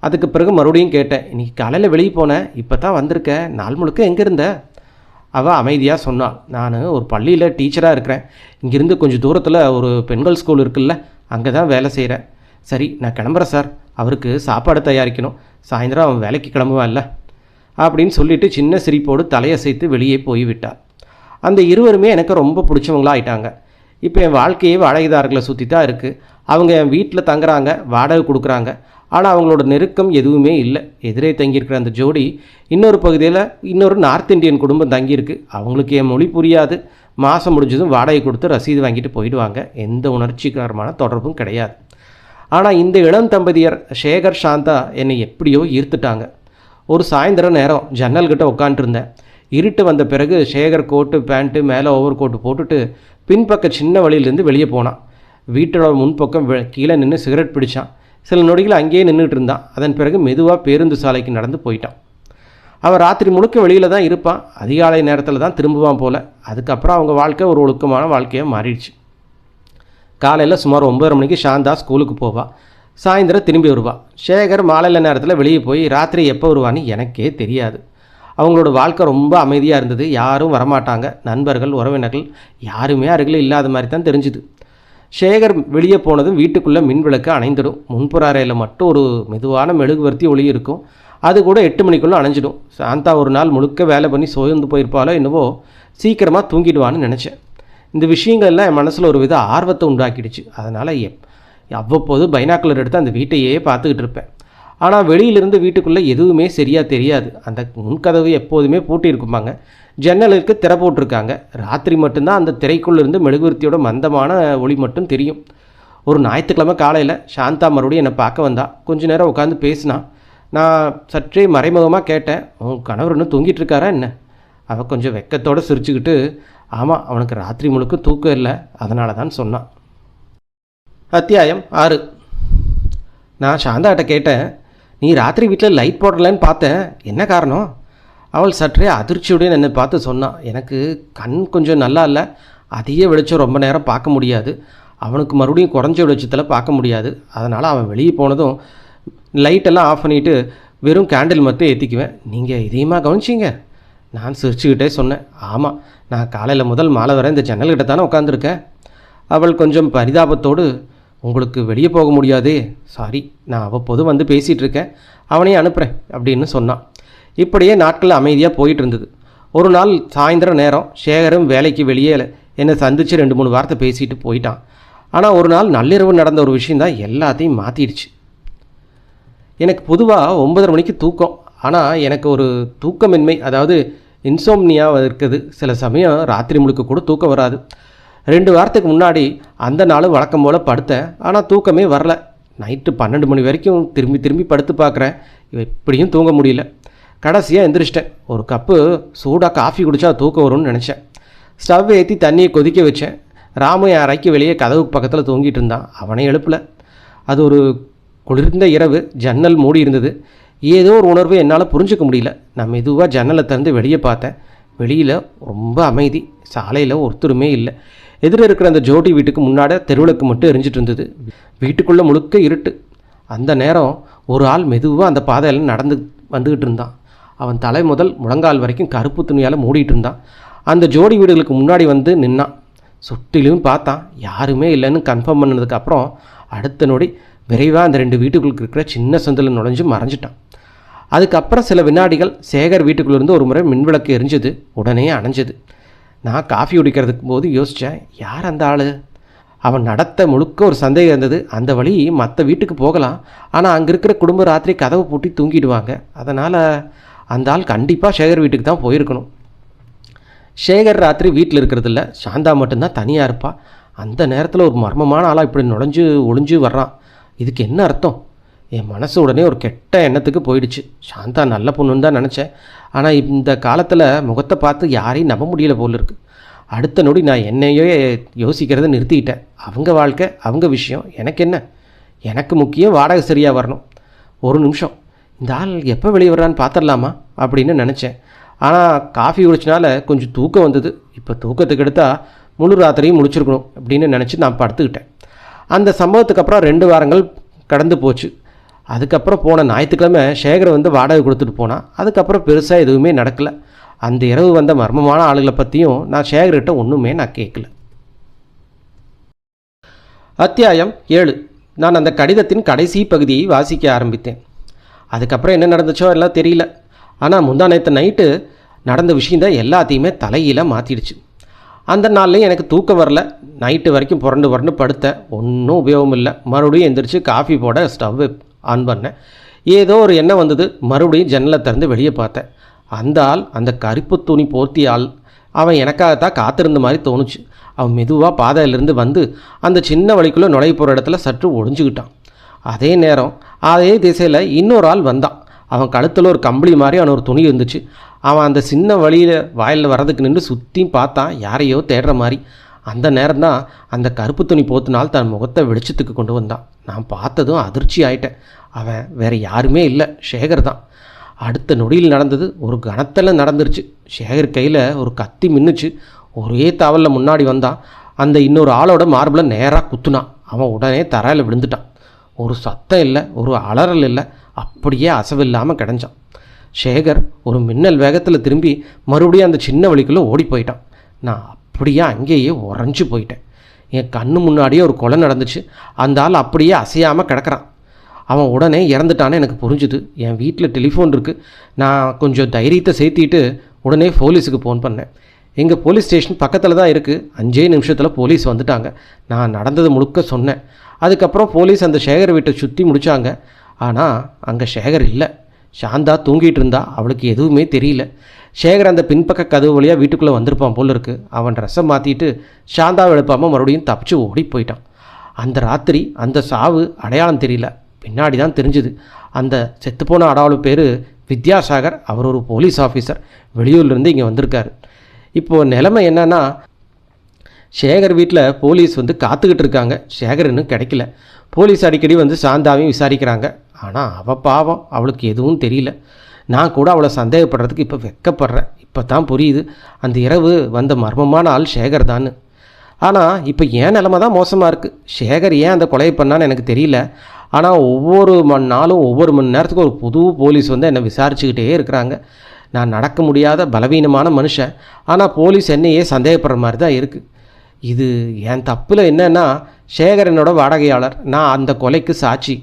அதுக்கு பிறகு மறுபடியும் கேட்டேன், இன்றைக்கி காலையில் வெளியே போனேன், இப்போ தான் வந்திருக்க, நாள் முழுக்க எங்கே இருந்த? அவள் அமைதியாக சொன்னாள், நான் ஒரு பள்ளியில் டீச்சராக இருக்கிறேன், இங்கேருந்து கொஞ்சம் தூரத்தில் ஒரு பெண்கள் ஸ்கூல் இருக்குல்ல, அங்கே தான் வேலை செய்கிறேன். சரி நான் கிளம்புறேன் சார், அவருக்கு சாப்பாடு தயாரிக்கணும், சாயந்தரம் அவன் வேலைக்கு கிளம்புவான் இல்லை அப்படின்னு சொல்லிவிட்டு சின்ன சிரிப்போடு தலையசைத்து வெளியே போய்விட்டாள். அந்த இருவருமே எனக்கு ரொம்ப பிடிச்சவங்களா ஆயிட்டாங்க. இப்போ என் வாழ்க்கையே வாடகைதாரர்களை சுற்றி தான் இருக்குது. அவங்க என் வீட்டில் தங்குறாங்க, வாடகை கொடுக்குறாங்க. ஆனால் அவங்களோட நெருக்கம் எதுவுமே இல்லை. எதிரே தங்கியிருக்கிற அந்த ஜோடி இன்னொரு பகுதியில் இன்னொரு நார்த் இந்தியன் குடும்பம் தங்கியிருக்கு. அவங்களுக்கு என் மொழி புரியாது. மாதம் முடிஞ்சதும் வாடகை கொடுத்து ரசீது வாங்கிட்டு போயிடுவாங்க. எந்த உணர்ச்சிகரமான தொடர்பும் கிடையாது. ஆனால் இந்த இளம் தம்பதியர் சேகர் சாந்தா என்னை எப்படியோ ஈர்த்துட்டாங்க. ஒரு சாயந்தர நேரம் ஜன்னல்கிட்ட உட்காந்துருந்தேன். இருட்டு வந்த பிறகு சேகர் கோட்டு பேண்ட்டு மேலே ஓவர் கோட்டு போட்டுட்டு பின்பக்க சின்ன வழியிலேருந்து வெளியே போனான். வீட்டோட முன்பக்கம் கீழே நின்று சிகரெட் பிடிச்சான். சில நொடிகள் அங்கேயே நின்றுட்டு இருந்தான். அதன் பிறகு மெதுவாக பேருந்து சாலைக்கு நடந்து போயிட்டான். அவன் ராத்திரி முழுக்க வெளியில் தான் இருப்பான். அதிகாலை நேரத்தில் தான் திரும்புவான் போல். அதுக்கப்புறம் அவங்க வாழ்க்கை ஒரு ஒழுக்கமான வாழ்க்கையாக மாறிடுச்சு. காலையில் சுமார் 9:30 மணிக்கு சாந்தா ஸ்கூலுக்கு போவாள். சாயந்தரம் திரும்பி வருவாள். சேகர் மாலையில் நேரத்தில் வெளியே போய் ராத்திரி எப்போ வருவான்னு எனக்கே தெரியாது. அவங்களோட வாழ்க்கை ரொம்ப அமைதியாக இருந்தது. யாரும் வரமாட்டாங்க. நண்பர்கள், உறவினர்கள் யாருமே அருகில் இல்லாத மாதிரி தான் தெரிஞ்சுது. சேகர் வெளியே போனதும் வீட்டுக்குள்ளே மின் விளக்கு அணைந்துடும். முன்புற அறையில் மட்டும் ஒரு மெதுவான மெழுகுவர்த்தி ஒளி இருக்கும். அது கூட 8 மணிக்குள்ளே அணைஞ்சிடும். சாந்தா ஒரு நாள் முழுக்க வேலை பண்ணி சோர்ந்து போயிருப்பாலோ என்னவோ, சீக்கிரமாக தூங்கிடுவான்னு நினச்சேன். இந்த விஷயங்கள் எல்லாம் என் மனசில் ஒரு வித ஆர்வத்தை உண்டாக்கிடுச்சு. அதனால் அவ்வப்போது பைனாக்குலர் எடுத்து அந்த வீட்டையே பார்த்துக்கிட்டு இருப்பேன். ஆனால் வெளியிலிருந்து வீட்டுக்குள்ளே எதுவுமே சரியாக தெரியாது. அந்த முன்கதவு எப்போதுமே பூட்டி இருக்குமாங்க. ஜன்னலுக்கு திரை போட்டிருக்காங்க. ராத்திரி மட்டும்தான் அந்த திரைக்குள்ளேருந்து மெழுகுவர்த்தியோட மந்தமான ஒளி மட்டும் தெரியும். ஒரு ஞாயிற்றுக்கிழமை காலையில் சாந்தா மறுபடியும் என்னை பார்க்க வந்தா. கொஞ்ச நேரம் உட்காந்து பேசினா. நான் சற்றே மறைமுகமாக கேட்டேன், உன் கணவர் இன்னும் தூங்கிட்டு இருக்காரா என்ன? அவள் கொஞ்சம் வெக்கத்தோடு சிரிச்சுக்கிட்டு, ஆமாம், அவனுக்கு ராத்திரி முழுக்க தூக்கம் இல்லை, அதனால தான் சொன்னான். அத்தியாயம் 6. நான் சாந்தாட்ட கேட்டேன், நீ ராத்திரி வீட்டில் லைட் போடலன்னு பார்த்தேன், என்ன காரணம்? அவள் சற்றே அதிர்ச்சியுடன் என்னை பார்த்து சொன்னான், எனக்கு கண் கொஞ்சம் நல்லா இல்லை, அதிக வெளிச்சம் ரொம்ப நேரம் பார்க்க முடியாது, அவனுக்கு மறுபடியும் குறைஞ்ச வெளிச்சத்தில் பார்க்க முடியாது, அதனால் அவன் வெளியே போனதும் லைட்டெல்லாம் ஆஃப் பண்ணிவிட்டு வெறும் கேண்டில் மட்டும் ஏற்றிக்குவேன். நீங்கள் இதையுமா கவனிச்சிங்க? நான் சிரிச்சுக்கிட்டே சொன்னேன், ஆமாம், நான் காலையில் முதல் மாலை வரை இந்த ஜன்னல்கிட்ட தானே உட்காந்துருக்கேன். அவள் கொஞ்சம் பரிதாபத்தோடு, உங்களுக்கு வெளியே போக முடியாதே, சாரி, நான் அவ்வப்போது வந்து பேசிகிட்டு இருக்கேன், அவனையும் அனுப்புகிறேன் அப்படின்னு சொன்னான். இப்படியே நாட்கள் அமைதியாக போயிட்டு இருந்தது. ஒரு நாள் சாயந்தரம் நேரம் சேகரும் வேலைக்கு வெளியே என்னை சந்தித்து 2-3 வார்த்தை பேசிட்டு போயிட்டான். ஆனால் ஒரு நாள் நள்ளிரவு நடந்த ஒரு விஷயந்தான் எல்லாத்தையும் மாற்றிடுச்சு. எனக்கு பொதுவாக 9:30 மணிக்கு தூக்கம். ஆனால் எனக்கு ஒரு தூக்கமின்மை, அதாவது இன்சோம்னியா இருக்குது. சில சமயம் ராத்திரி முழுக்க கூட தூக்கம் வராது. 2 வாரத்துக்கு முன்னாடி அந்த நாள் வழக்கம் போல் படுத்தேன். ஆனால் தூக்கமே வரல. நைட்டு 12 மணி வரைக்கும் திரும்பி படுத்து பார்க்குறேன், எப்படியும் தூங்க முடியல. கடைசியாக எந்திரிச்சிட்டேன். ஒரு கப்பு சூடாக காஃபி குடித்தா தூக்கம் வரும்னு நினச்சேன். ஸ்டவ் ஏற்றி தண்ணியை கொதிக்க வச்சேன். ராமு என் அறைக்கு வெளியே கதவுக்கு பக்கத்தில் தூங்கிட்டு இருந்தான். அவனை எழுப்பலை. அது ஒரு குளிர்ந்த இரவு. ஜன்னல் மூடி இருந்தது. ஏதோ ஒரு உணர்வு என்னால் புரிஞ்சிக்க முடியல. நான் மெதுவாக ஜன்னலை திறந்து வெளியே பார்த்தேன். வெளியில் ரொம்ப அமைதி. சாலையில் ஒருத்தருமே இல்லை. எதிர இருக்கிற அந்த ஜோடி வீட்டுக்கு முன்னாடி தெருவிளக்கு மட்டும் எரிஞ்சிட்டு இருந்தது. வீட்டுக்குள்ளே முழுக்க இருட்டு. அந்த நேரம் ஒரு ஆள் மெதுவாக அந்த பாதையில் நடந்து வந்துக்கிட்டு இருந்தான். அவன் தலை முதல் முழங்கால் வரைக்கும் கருப்பு துணியால் மூடிட்டு இருந்தான். அந்த ஜோடி வீடுகளுக்கு முன்னாடி வந்து நின்னான். சுற்றிலும் பார்த்தான். யாருமே இல்லைன்னு கன்ஃபார்ம் பண்ணதுக்கப்புறம் அடுத்த நொடி விரைவாக அந்த 2 வீட்டுக்குள்ளுக்கு இருக்கிற சின்ன சந்தில் நுழைஞ்சு மறைஞ்சிட்டான். அதுக்கப்புறம் சில வினாடிகள் சேகர் வீட்டுக்குள்ளேருந்து ஒரு முறை மின்விளக்கு எரிஞ்சது. உடனே அணைஞ்சது. நான் காஃபி குடிக்கிறதுக்கு போது யோசித்தேன், யார் அந்த ஆள்? அவன் நடத்த முழுக்க ஒரு சந்தேகம் இருந்தது. அந்த வழி மற்ற வீட்டுக்கு போகலாம், ஆனால் அங்கே இருக்கிற குடும்பம் ராத்திரி கதவை பூட்டி தூங்கிடுவாங்க. அதனால் அந்த ஆள் கண்டிப்பாக சேகர் வீட்டுக்கு தான் போயிருக்கணும். சேகர் ராத்திரி வீட்டில் இருக்கிறதில்ல. சாந்தா மட்டும்தான் தனியாக இருப்பா. அந்த நேரத்தில் ஒரு மர்மமான ஆளாக இப்படி ஒளிஞ்சு வர்றான். இதுக்கு என்ன அர்த்தம்? என் மனசு உடனே ஒரு கெட்ட எண்ணத்துக்கு போயிடுச்சு. சாந்தா நல்ல பொண்ணுன்னு தான் நினச்சேன். ஆனால் இந்த காலத்தில் முகத்தை பார்த்து யாரையும் நம்ப முடியல போல இருக்கு. அடுத்த நொடி நான் என்னையே யோசிக்கிறத நிறுத்திக்கிட்டேன். அவங்க வாழ்க்கை, அவங்க விஷயம், எனக்கு என்ன? எனக்கு முக்கியம் வாடகை சரியாக வரணும். ஒரு நிமிஷம், இந்த ஆள் எப்போ வெளியே வர்றான்னு பார்த்துடலாமா அப்படின்னு நினச்சேன். ஆனால் காஃபி குடிச்சனால கொஞ்சம் தூக்கம் வந்தது. இப்போ தூக்கத்துக்கு எடுத்தால் முழு ராத்திரியும் முழிச்சிருக்கணும் அப்படின்னு நினச்சி நான் படுத்துக்கிட்டேன். அந்த சம்பவத்துக்கு அப்புறம் 2 வாரங்கள் கடந்து போச்சு. அதுக்கப்புறம் போன ஞாயிற்றுக்கிழமை சேகரை வந்து வாடகை கொடுத்துட்டு போனான். அதுக்கப்புறம் பெருசாக எதுவுமே நடக்கலை. அந்த இரவு வந்த மர்மமான ஆளுகளை பற்றியும் நான் சேகர்கிட்ட ஒன்றுமே நான் கேட்கல. அத்தியாயம் 7. நான் அந்த கடிதத்தின் கடைசி பகுதியை வாசிக்க ஆரம்பித்தேன். அதுக்கப்புறம் என்ன நடந்துச்சோ எல்லாம் தெரியல. ஆனால் முந்தா நேற்று நைட்டு நடந்த விஷயந்தான் எல்லாத்தையுமே தலையில மாற்றிடுச்சு. அந்த நாள்லேயும் எனக்கு தூக்கம் வரல. நைட்டு வரைக்கும் புரண்டு படுத்தேன். ஒன்றும் உபயோகம் இல்லை. மறுபடியும் எந்திரிச்சு காஃபி போட ஸ்டவ் ஆன் பண்ணேன். ஏதோ ஒரு எண்ணம் வந்தது. மறுபடியும் ஜன்னலை திறந்து வெளியே பார்த்தேன். அந்த ஆள், அந்த கருப்பு துணி போர்த்திய ஆள், அவன் எனக்காகத்தான் காத்திருந்த மாதிரி தோணுச்சு. அவன் மெதுவாக பாதையிலிருந்து வந்து அந்த சின்ன வழிக்குள்ளே நுழைய போகிற இடத்துல சற்று ஒழிஞ்சுக்கிட்டான். அதே நேரம் அதே திசையில் இன்னொரு ஆள் வந்தான். அவன் கழுத்தில் ஒரு கம்பளி மாதிரி அவன் ஒரு துணி இருந்துச்சு. அவன் அந்த சின்ன வழியில் வாயில் வர்றதுக்கு நின்று சுற்றியும் பார்த்தான், யாரையோ தேடுற மாதிரி. அந்த நேரம் தான் அந்த கருப்பு துணி போத்தினால் தன் முகத்தை வெளிச்சத்துக்கு கொண்டு வந்தான். நான் பார்த்ததும் அதிர்ச்சி ஆயிட்டேன். அவன் வேறு யாருமே இல்லை, சேகர் தான். அடுத்த நொடியில் நடந்தது ஒரு கணத்தில் நடந்துருச்சு. சேகர் கையில் ஒரு கத்தி மின்னுச்சு. ஒரே தாவலில் முன்னாடி வந்தான். அந்த இன்னொரு ஆளோட மார்பில் நேராக குத்துனான். அவன் உடனே தரையில் விழுந்துட்டான். ஒரு சத்தம் இல்லை, ஒரு அலறல் இல்லை, அப்படியே அசவில்லாமல் கிடஞ்சான். சேகர் ஒரு மின்னல் வேகத்தில் திரும்பி மறுபடியும் அந்த சின்ன வழிக்குள்ளே ஓடி போயிட்டான். நான் அப்படியே அங்கேயே உறைஞ்சி போயிட்டேன். என் கண்ணு முன்னாடியே ஒரு கொலை நடந்துச்சு. அந்த ஆள் அப்படியே அசையாமல் கிடக்கிறான். அவன் உடனே இறந்துட்டான்னு எனக்கு புரிஞ்சுது. என் வீட்டில் டெலிஃபோன் இருக்குது. நான் கொஞ்சம் தைரியத்தை சேர்த்திட்டு உடனே போலீஸுக்கு ஃபோன் பண்ணேன். எங்கள் போலீஸ் ஸ்டேஷன் பக்கத்தில் தான் இருக்குது. 5 நிமிஷத்தில் போலீஸ் வந்துட்டாங்க. நான் நடந்தது முழுக்க சொன்னேன். அதுக்கப்புறம் போலீஸ் அந்த சேகர் வீட்டை சுற்றி முடித்தாங்க. ஆனால் அங்கே சேகர் இல்லை. சாந்தா தூங்கிட்டு இருந்தா. அவளுக்கு எதுவுமே தெரியல. சேகர் அந்த பின்பக்க கதவு வழியாக வீட்டுக்குள்ளே வந்திருப்பான் போல இருக்கு. அவன் ட்ரெஸ்ஸை மாற்றிட்டு சாந்தாவை எழுப்பாமல் மறுபடியும் தப்பிச்சு ஓடி போயிட்டான். அந்த ராத்திரி அந்த சாவு அடையாளம் தெரியல. பின்னாடி தான் தெரிஞ்சுது. அந்த செத்துப்போன அடாவளு பேர் வித்யாசாகர். அவர் ஒரு போலீஸ் ஆஃபீஸர். வெளியூர்லேருந்து இங்கே வந்திருக்காரு. இப்போது நிலைமை என்னன்னா, சேகர் வீட்டில் போலீஸ் வந்து காத்துக்கிட்டு இருக்காங்க. சேகர் இன்னும் கிடைக்கல. போலீஸ் அடிக்கடி வந்து சாந்தாவையும் விசாரிக்கிறாங்க. ஆனால் அவள் பாவம், அவளுக்கு எதுவும் தெரியல. நான் கூட அவளை சந்தேகப்படுறதுக்கு இப்போ வெக்கப்படுறேன். இப்போ தான் புரியுது அந்த இரவு வந்த மர்மமான ஆள் சேகர் தான். ஆனால் இப்போ ஏன் நிலமை தான் மோசமாக இருக்குது. சேகர் ஏன் அந்த கொலையை பண்ணான்னு எனக்கு தெரியல. ஆனால் ஒவ்வொரு நாளும் ஒவ்வொரு மணி நேரத்துக்கு ஒரு புது போலீஸ் வந்து என்னை விசாரிச்சுக்கிட்டே இருக்கிறாங்க. நான் நடக்க முடியாத பலவீனமான மனுஷன். ஆனால் போலீஸ் என்னையே சந்தேகப்படுற மாதிரி தான் இருக்குது. இது என் தப்பில் என்னன்னா, சேகர் என்னோட வாடகையாளர். நான் அந்த கொலைக்கு சாட்சி.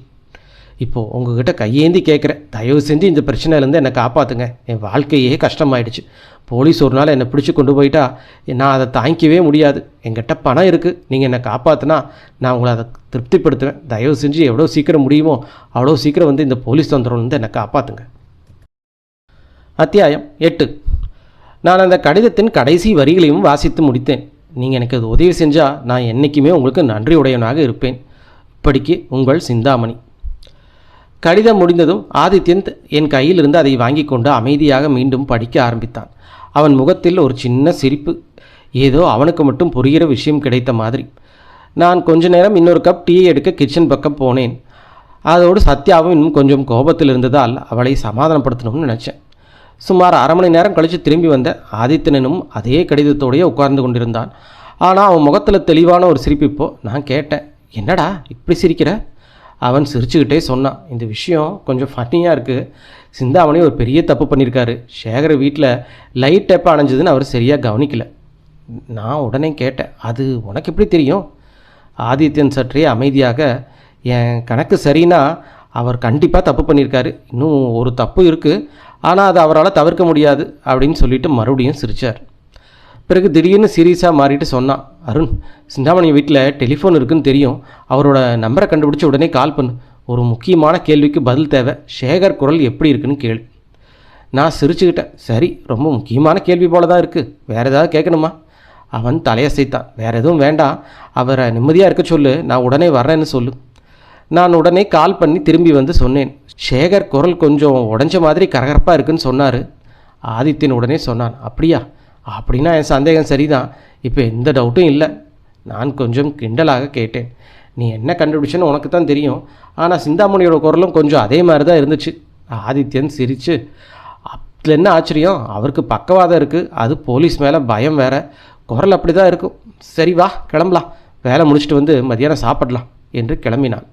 இப்போது உங்ககிட்ட கையேந்தி கேட்குறேன், தயவு செஞ்சு இந்த பிரச்சனையிலேருந்து என்னை காப்பாற்றுங்க. என் வாழ்க்கையே கஷ்டமாயிடுச்சு. போலீஸ் ஒரு நாள் என்னை பிடிச்சி கொண்டு போயிட்டா நான் அதை தாங்கிக்கவே முடியாது. என்கிட்ட பணம் இருக்குது. நீங்கள் என்னை காப்பாற்றினா நான் உங்களை அதை திருப்திப்படுத்துவேன். தயவு செஞ்சு எவ்வளோ சீக்கிரம் முடியுமோ அவ்வளோ சீக்கிரம் வந்து இந்த போலீஸ் தொந்தரவுலேருந்து என்னை காப்பாற்றுங்க. அத்தியாயம் 8. நான் அந்த கடிதத்தின் கடைசி வரிகளையும் வாசித்து முடித்தேன். நீங்கள் எனக்கு அது உதவி செஞ்சால் நான் என்றைக்குமே உங்களுக்கு நன்றியுடையவனாக இருப்பேன். இப்படிக்கு உங்கள் சிந்தாமணி. கடிதம் முடிந்ததும் ஆதித்யன் என் கையிலிருந்து அதை வாங்கி கொண்டு அமைதியாக மீண்டும் படிக்க ஆரம்பித்தான். அவன் முகத்தில் ஒரு சின்ன சிரிப்பு. ஏதோ அவனுக்கு மட்டும் புரிகிற விஷயம் கிடைத்த மாதிரி. நான் கொஞ்ச நேரம் இன்னொரு கப் டீ எடுக்க கிச்சன் பக்கம் போனேன். அதோடு சத்யாவும் இன்னும் கொஞ்சம் கோபத்தில் இருந்ததால் அவளை சமாதானப்படுத்தணும்னு நினச்சேன். சுமார் அரை மணி நேரம் கழித்து திரும்பி வந்த ஆதித்யனும் அதே கடிதத்தோடையே உட்கார்ந்து கொண்டிருந்தான். ஆனால் அவன் முகத்தில் தெளிவான ஒரு சிரிப்பு. இப்போ நான் கேட்டேன், என்னடா இப்படி சிரிக்கிற? அவன் சிரிச்சுக்கிட்டே சொன்னான், இந்த விஷயம் கொஞ்சம் ஃபன்னியாக இருக்குது. சிந்தாமணி ஒரு பெரிய தப்பு பண்ணியிருக்காரு. சேகர் வீட்டில் லைட் எப்போ அணைஞ்சதுன்னு அவர் சரியாக கவனிக்கல. நான் உடனே கேட்டேன், அது உனக்கு எப்படி தெரியும்? ஆதித்யன் சற்றே அமைதியாக, என் கணக்கு சரின்னா அவர் கண்டிப்பாக தப்பு பண்ணியிருக்காரு. இன்னும் ஒரு தப்பு இருக்குது, ஆனால் அது அவரால் தவிர்க்க முடியாது அப்படின்னு சொல்லிட்டு மறுபடியும் சிரித்தார். பிறகு திடீர்னு சீரியஸாக மாறிட்டு சொன்னான், அருண், சிந்தாமணி வீட்டில் டெலிஃபோன் இருக்குன்னு தெரியும். அவரோட நம்பரை கண்டுபிடிச்சி உடனே கால் பண்ணு. ஒரு முக்கியமான கேள்விக்கு பதில் தேவை. சேகர் குரல் எப்படி இருக்குன்னு கேளு. நான் சிரிச்சுக்கிட்டேன். சரி, ரொம்ப முக்கியமான கேள்வி போல தான் இருக்குது. வேறு ஏதாவது கேட்கணுமா? அவன் தலையசைத்தான். வேறு எதுவும் வேண்டாம். அவரை நிம்மதியாக இருக்க சொல்லு. நான் உடனே வர்றேன்னு சொல்லு. நான் உடனே கால் பண்ணி திரும்பி வந்து சொன்னேன், சேகர் குரல் கொஞ்சம் உடஞ்ச மாதிரி கரகரப்பாக இருக்குன்னு சொன்னார். ஆதித்யன் உடனே சொன்னான், அப்படியா? அப்படின்னா என் சந்தேகம் சரிதான். இப்போ எந்த டவுட்டும் இல்லை. நான் கொஞ்சம் கிண்டலாக கேட்டேன், நீ என்ன கண்டுபிடிச்சேன்னு உனக்கு தான் தெரியும். ஆனால் சிந்தாமணியோட குரலும் கொஞ்சம் அதே மாதிரி தான் இருந்துச்சு. ஆதித்யன் சிரித்து, அதில் என்ன ஆச்சரியம்? அவருக்கு பக்கவாதம் இருக்குது. அது போலீஸ் மேலே பயம் வேறு. குரல் அப்படி தான் இருக்கும். சரி வா, கிளம்பலாம். வேலை முடிச்சுட்டு வந்து மதியானம் சாப்பிடலாம் என்று கிளம்பினான்.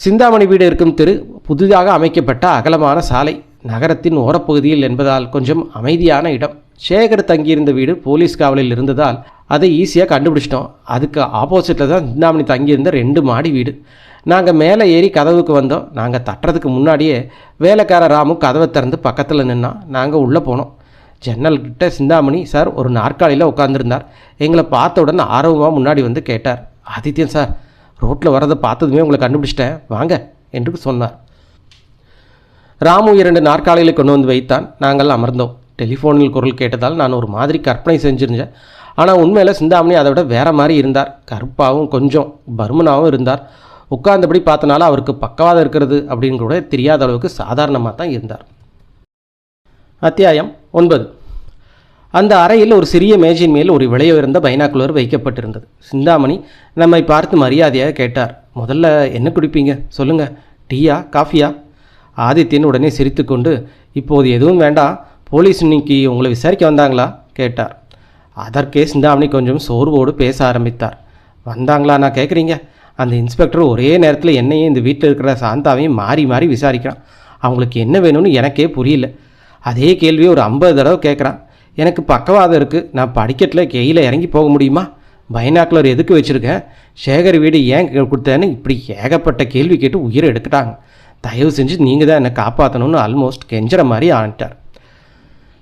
சிந்தாமணி வீடு இருக்கும் தெரு புதிதாக அமைக்கப்பட்ட அகலமான சாலை. நகரத்தின் ஓரப்பகுதியில் என்பதால் கொஞ்சம் அமைதியான இடம். சேகர் தங்கியிருந்த வீடு போலீஸ் காவலில் இருந்ததால் அதை ஈஸியாக கண்டுபிடிச்சிட்டோம். அதுக்கு ஆப்போசிட்டில் தான் சிந்தாமணி தங்கியிருந்த 2 மாடி வீடு. நாங்கள் மேலே ஏறி கதவுக்கு வந்தோம். நாங்கள் தட்டுறதுக்கு முன்னாடியே வேலைக்கார ராமு கதவை திறந்து பக்கத்தில் நின்னான். நாங்கள் உள்ளே போனோம். ஜன்னல்கிட்ட சிந்தாமணி சார் ஒரு நாற்காலியில் உட்காந்துருந்தார். எங்களை பார்த்த உடனே ஆர்வமாக முன்னாடி வந்து கேட்டார், ஆதித்யன் சார், ரோட்டில் வரதை பார்த்ததுமே உங்களை கண்டுபிடிச்சிட்டேன், வாங்க என்று சொன்னார். ராமு 2 நாற்காலிகளை கொண்டு வந்து வைத்தான். நாங்கள் அமர்ந்தோம். டெலிஃபோனில் குரல் கேட்டதால் நான் ஒரு மாதிரி கற்பனை செஞ்சிருந்தேன். ஆனால் உண்மையில் சிந்தாமணி அதை விட வேறு மாதிரி இருந்தார். கருப்பாகவும் கொஞ்சம் பருமனாகவும் இருந்தார். உட்கார்ந்தபடி பார்த்தனால அவருக்கு பக்கவாதம் இருக்கிறது அப்படின்னு கூட தெரியாத அளவுக்கு சாதாரணமாக தான் இருந்தார். அத்தியாயம் 9. அந்த அறையில் ஒரு சிறிய மேஜின் மேல் ஒரு விலை உயர்ந்த பைனாக்குலர் வைக்கப்பட்டிருந்தது. சிந்தாமணி நம்மை பார்த்து மரியாதையாக கேட்டார், முதல்ல என்ன குடிப்பீங்க சொல்லுங்கள், டீயா காஃபியா? ஆதித்யன் உடனே சிரித்து கொண்டு, இப்போது எதுவும் வேண்டாம், போலீஸ் இன்னைக்கு உங்களை விசாரிக்க வந்தாங்களா கேட்டார். அதற்கே சிந்தாமணி கொஞ்சம் சோர்வோடு பேச ஆரம்பித்தார். வந்தாங்களா நான் கேட்குறீங்க? அந்த இன்ஸ்பெக்டர் ஒரே நேரத்தில் என்னையும் இந்த வீட்டில் இருக்கிற சாந்தாவையும் மாறி மாறி விசாரிக்கிறான். அவங்களுக்கு என்ன வேணும்னு எனக்கே புரியல. அதே கேள்வியை ஒரு 50 தடவை கேட்குறான். எனக்கு பக்கவாதம் இருக்குது. நான் படிக்கட்டில் கீழே இறங்கி போக முடியுமா? பைனாக்குலர் எதுக்கு வச்சுருக்கேன்? சேகர் வீடு ஏன் கொடுத்தேன்னு இப்படி ஏகப்பட்ட கேள்வி கேட்டு உயிரை எடுத்துட்டாங்க. தயவு செஞ்சு நீங்கள் தான் என்னை காப்பாற்றணும்னு ஆல்மோஸ்ட் கெஞ்சுற மாதிரி ஆனிட்டார்.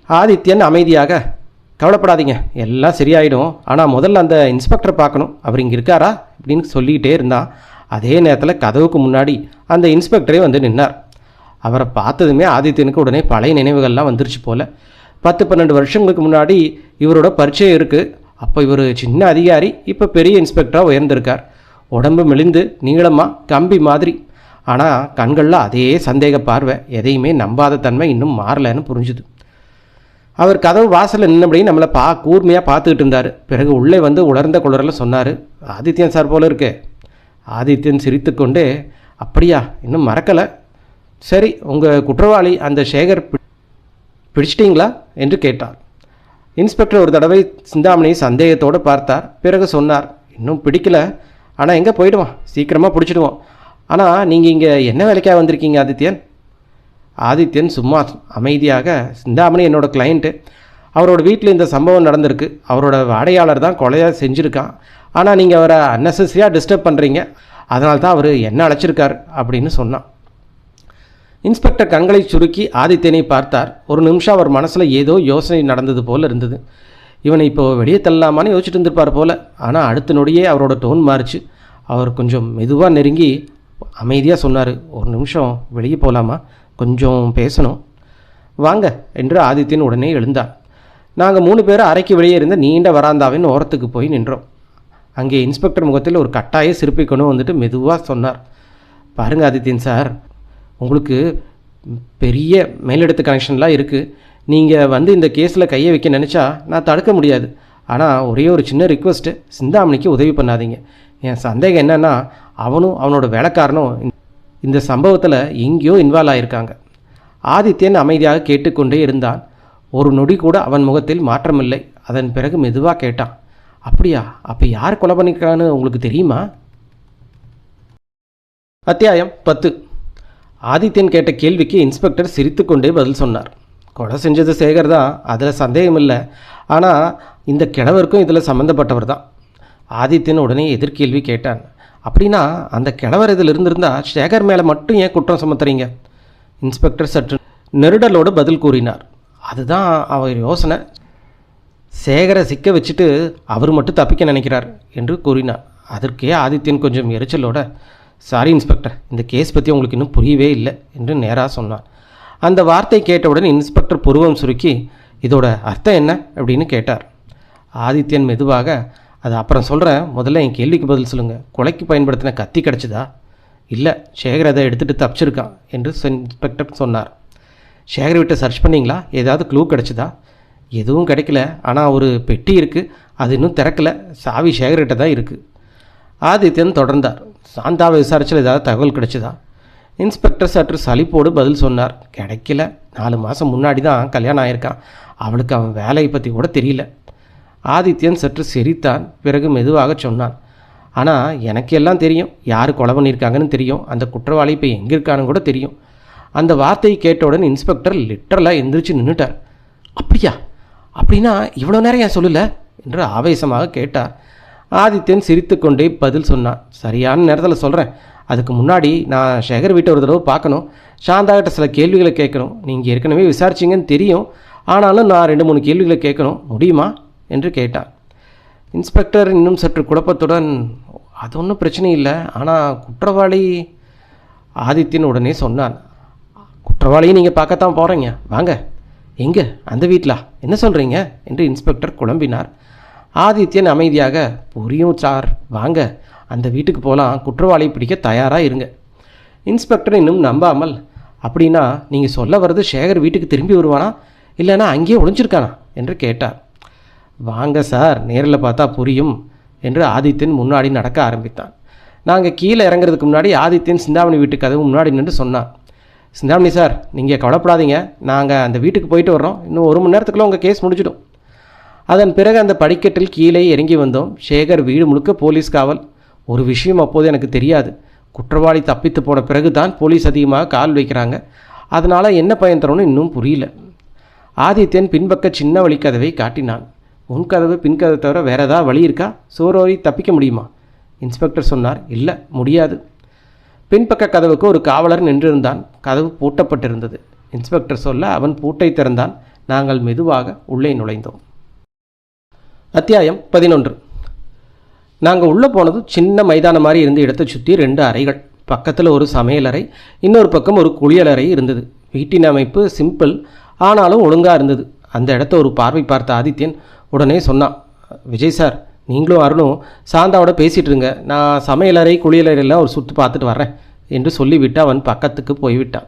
ஆதித்யன் அமைதியாக, கவலைப்படாதீங்க, எல்லாம் சரியாயிடும். ஆனால் முதல்ல அந்த இன்ஸ்பெக்டரை பார்க்கணும், அவர் இங்கே இருக்காரா அப்படின்னு சொல்லிக்கிட்டே இருந்தான். அதே நேரத்தில் கதவுக்கு முன்னாடி அந்த இன்ஸ்பெக்டரே வந்து நின்னார். அவரை பார்த்ததுமே ஆதித்யனுக்கு உடனே பழைய நினைவுகள்லாம் வந்துருச்சு போல். 10-12 வருஷங்களுக்கு முன்னாடி இவரோட பரிச்சயம் இருக்குது. அப்போ இவர் சின்ன அதிகாரி, இப்போ பெரிய இன்ஸ்பெக்டராக உயர்ந்திருக்கார். உடம்பு மெலிந்து நீளமாக கம்பி மாதிரி. ஆனால் கண்களில் அதே சந்தேக பார்வை, எதையுமே நம்பாத தன்மை இன்னும் மாறலைன்னு புரிஞ்சுது. அவர் கதவு வாசலில் நின்னபடியே நம்மளை கூர்மையாக பார்த்துக்கிட்டு இருந்தார். பிறகு உள்ளே வந்து உலர்ந்த குளரில் சொன்னார், ஆதித்யன் சார் போல இருக்கு. ஆதித்யன் சிரித்துக்கொண்டே, அப்படியா, இன்னும் மறக்கலை. சரி, உங்கள் குற்றவாளி அந்த சேகர் பிடிச்சிட்டிங்களா என்று கேட்டார். இன்ஸ்பெக்டர் ஒரு தடவை சிந்தாமணியை சந்தேகத்தோடு பார்த்தார். பிறகு சொன்னார், இன்னும் பிடிக்கல, ஆனால் எங்கே போயிடுவான், சீக்கிரமாக பிடிச்சிடுவோம். ஆனால் நீங்கள் இங்கே என்ன வேலைக்காக வந்திருக்கீங்க ஆதித்யன்? ஆதித்யன் சும்மா அமைதியாக, சிந்தாமணி என்னோட கிளைண்ட்டு, அவரோட வீட்டில் இந்த சம்பவம் நடந்திருக்கு. அவரோட வாடையாளர் தான் கொலையாக செஞ்சுருக்கான். ஆனால் நீங்கள் அவரை அன்னெசரியாக டிஸ்டர்ப் பண்ணுறீங்க, அதனால தான் அவர் என்ன அழைச்சிருக்கார் அப்படின்னு சொன்னான். இன்ஸ்பெக்டர் கண்களை சுருக்கி ஆதித்யனை பார்த்தார். ஒரு நிமிஷம் அவர் மனசில் ஏதோ யோசனை நடந்தது போல் இருந்தது. இவனை இப்போது வெளியே தள்ளலாமான்னு யோசிச்சுட்டு இருந்திருப்பார் போல். ஆனால் அடுத்த நொடியே அவரோட டோன் மாறிச்சு. அவர் கொஞ்சம் மெதுவாக நெருங்கி அமைதியாக சொன்னார், ஒரு நிமிஷம் வெளியே போகலாமா, கொஞ்சம் பேசணும். வாங்க என்று ஆதித்யன் உடனே எழுந்தார். நாங்கள் 3 பேரும் அறைக்கு வெளியே இருந்த நீண்ட வராந்தாவின் ஓரத்துக்கு போய் நின்றோம். அங்கே இன்ஸ்பெக்டர் முகத்தில் ஒரு கட்டாய சிரிப்பை கொண்டு வந்துட்டு மெதுவாக சொன்னார், பாருங்கள் ஆதித்யன் சார், உங்களுக்கு பெரிய மேலிடத்து கனெக்ஷன்லாம் இருக்குது. நீங்கள் வந்து இந்த கேஸில் கையை வைக்க நினச்சா நான் தடுக்க முடியாது. ஆனால் ஒரே ஒரு சின்ன ரிக்வெஸ்ட்டு, சிந்தாமணிக்கு உதவி பண்ணாதீங்க. என் சந்தேகம் என்னென்னா, அவனும் அவனோட வேலைக்காரனும் இந்த சம்பவத்தில் எங்கேயோ இன்வால்வ் ஆகியிருக்காங்க. ஆதித்யன் அமைதியாக கேட்டுக்கொண்டே இருந்தான். ஒரு நொடி கூட அவன் முகத்தில் மாற்றமில்லை. அதன் பிறகு மெதுவாக கேட்டான், அப்படியா, அப்போ யார் கொலை பண்ணியிருக்கான்னு உங்களுக்கு தெரியுமா? அத்தியாயம் 10. ஆதித்யன் கேட்ட கேள்விக்கு இன்ஸ்பெக்டர் சிரித்துக்கொண்டே பதில் சொன்னார். கொலை செஞ்சது சேகர் தான், அதில் சந்தேகம் இல்லை. ஆனால் இந்த கிழவருக்கும் இதில் சம்மந்தப்பட்டவர் தான். ஆதித்யன் உடனே எதிர்கேள்வி கேட்டான், அப்படின்னா அந்த கிழவர் இதில் இருந்திருந்தால் சேகர் மேலே மட்டும் ஏன் குற்றம் சுமத்துறீங்க? இன்ஸ்பெக்டர் சற்று நெருடலோடு பதில் கூறினார். அதுதான் அவர் யோசனை. சேகரை சிக்க வச்சுட்டு அவர் மட்டும் தப்பிக்க நினைக்கிறார் என்று கூறினார். அதற்கே ஆதித்யன் கொஞ்சம் எரிச்சலோட, சாரி இன்ஸ்பெக்டர், இந்த கேஸ் பற்றி உங்களுக்கு இன்னும் புரியவே இல்லை என்று நேராக சொன்னார். அந்த வார்த்தை கேட்டவுடன் இன்ஸ்பெக்டர் புருவம் சுருக்கி, இதோட அர்த்தம் என்ன அப்படின்னு கேட்டார். ஆதித்யன் மெதுவாக, அது அப்புறம் சொல்கிறேன், முதல்ல என் கேள்விக்கு பதில் சொல்லுங்கள். கொலைக்கு பயன்படுத்தின கத்தி கிடச்சிதா? இல்லை, சேகர் அதை எடுத்துகிட்டு தப்பிச்சிருக்கான் என்று இன்ஸ்பெக்டர் சொன்னார். சேகர் விட்டு சர்ச் பண்ணிங்களா? ஏதாவது க்ளூ கிடச்சிதா? எதுவும் கிடைக்கல. ஆனால் ஒரு பெட்டி இருக்குது, அது இன்னும் திறக்கலை. சாவி சேகர்கிட்ட தான் இருக்குது. ஆதித்யன் தொடர்ந்தார். சாந்தாவை விசாரிச்சல் ஏதாவது தகவல் கிடைச்சதா? இன்ஸ்பெக்டர் சற்று சலிப்போடு பதில் சொன்னார். கிடைக்கல. 4 மாதம் முன்னாடி தான் கல்யாணம் ஆயிருக்கான். அவளுக்கு அவன் வேலையை பற்றி கூட தெரியல. ஆதித்யன் சற்று சிரித்தான். பிறகு மெதுவாக சொன்னான், ஆனால் எனக்கு எல்லாம் தெரியும். யார் கொலை பண்ணியிருக்காங்கன்னு தெரியும். அந்த குற்றவாளி இப்போ எங்கே இருக்கான்னு கூட தெரியும். அந்த வார்த்தையை கேட்டவுடன் இன்ஸ்பெக்டர் லிட்டரலாக எந்திரிச்சு நின்றுட்டார். அப்படியா? அப்படின்னா இவ்வளோ நேரம் ஏன் சொல்லலை என்று ஆவேசமாக கேட்டார். ஆதித்யன் சிரித்து கொண்டே பதில் சொன்னான், சரியான நேரத்தில் சொல்கிறேன். அதுக்கு முன்னாடி நான் சேகர் வீட்டை ஒரு தடவை பார்க்கணும். சாந்தாகிட்ட சில கேள்விகளை கேட்கணும். நீங்கள் ஏற்கனவே விசாரிச்சிங்கன்னு தெரியும், ஆனாலும் நான் 2-3 கேள்விகளை கேட்கணும், முடியுமா என்று கேட்டான். இன்ஸ்பெக்டர் இன்னும் சற்று குழப்பத்துடன், அது ஒன்றும் பிரச்சனை இல்லை, ஆனால் குற்றவாளி. ஆதித்யன் உடனே சொன்னான், குற்றவாளியை நீங்கள் பார்க்கத்தான் போகிறீங்க, வாங்க. எங்கே? அந்த வீட்டிலா? என்ன சொல்கிறீங்க என்று இன்ஸ்பெக்டர் குழம்பினார். ஆதித்யன் அமைதியாக, புரியும் சார், வாங்க, அந்த வீட்டுக்கு போகலாம். குற்றவாளியை பிடிக்க தயாராக இருங்க. இன்ஸ்பெக்டர் இன்னும் நம்பாமல், அப்படின்னா நீங்கள் சொல்ல வர்றது சேகர் வீட்டுக்கு திரும்பி வருவானா, இல்லைனா அங்கேயே ஒளிஞ்சிருக்கானா என்று கேட்டார். வாங்க சார், நேரில் பார்த்தா புரியும் என்று ஆதித்யன் முன்னாடி நடக்க ஆரம்பித்தான். நாங்கள் கீழே இறங்குறதுக்கு முன்னாடி ஆதித்யன் சிந்தாமணி வீட்டு கதவு முன்னாடி நின்று சொன்னான், சிந்தாமணி சார், நீங்கள் கவலைப்படாதீங்க, நாங்கள் அந்த வீட்டுக்கு போயிட்டு வர்றோம். இன்னும் 1 மணி நேரத்துக்குள்ளே உங்கள் கேஸ் முடிச்சிடும். அதன் பிறகு அந்த படிக்கட்டில் கீழே இறங்கி வந்தோம். சேகர் வீடு முழுக்க போலீஸ் காவல். ஒரு விஷயம் அப்போது எனக்கு தெரியாது. குற்றவாளி தப்பித்து போன பிறகு தான் போலீஸ் அதிகமாக கால் வைக்கிறாங்க. அதனால் என்ன பயன் தரணும்னு இன்னும் புரியல. ஆதித்யன் பின்பக்க சின்ன வழிக்கதவை காட்டினான். முன்கதவு பின்கதவை தவிர வேறு ஏதாவது வழி இருக்கா? சோரோரி தப்பிக்க முடியுமா? இன்ஸ்பெக்டர் சொன்னார், இல்லை, முடியாது. பின்பக்க கதவுக்கு ஒரு காவலர் நின்றிருந்தான். கதவு பூட்டப்பட்டிருந்தது. இன்ஸ்பெக்டர் சொல்ல அவன் பூட்டை திறந்தான். நாங்கள் மெதுவாக உள்ளே நுழைந்தோம். அத்தியாயம் 11. நாங்கள் உள்ளே போனது சின்ன மைதானம் மாதிரி இருந்த இடத்தை சுற்றி 2 அறைகள். பக்கத்தில் ஒரு சமையலறை, இன்னொரு பக்கம் ஒரு குளியலறை இருந்தது. வீட்டின் அமைப்பு சிம்பிள், ஆனாலும் ஒழுங்காக இருந்தது. அந்த இடத்த ஒரு பார்வை பார்த்த ஆதித்யன் உடனே சொன்னான், விஜய் சார், நீங்களும் அருணும் சாந்தாவோட பேசிகிட்டு இருங்க, நான் சமையலறை குளியலறையெல்லாம் ஒரு சுற்று பார்த்துட்டு வரேன் என்று சொல்லிவிட்டு அவன் பக்கத்துக்கு போய்விட்டான்.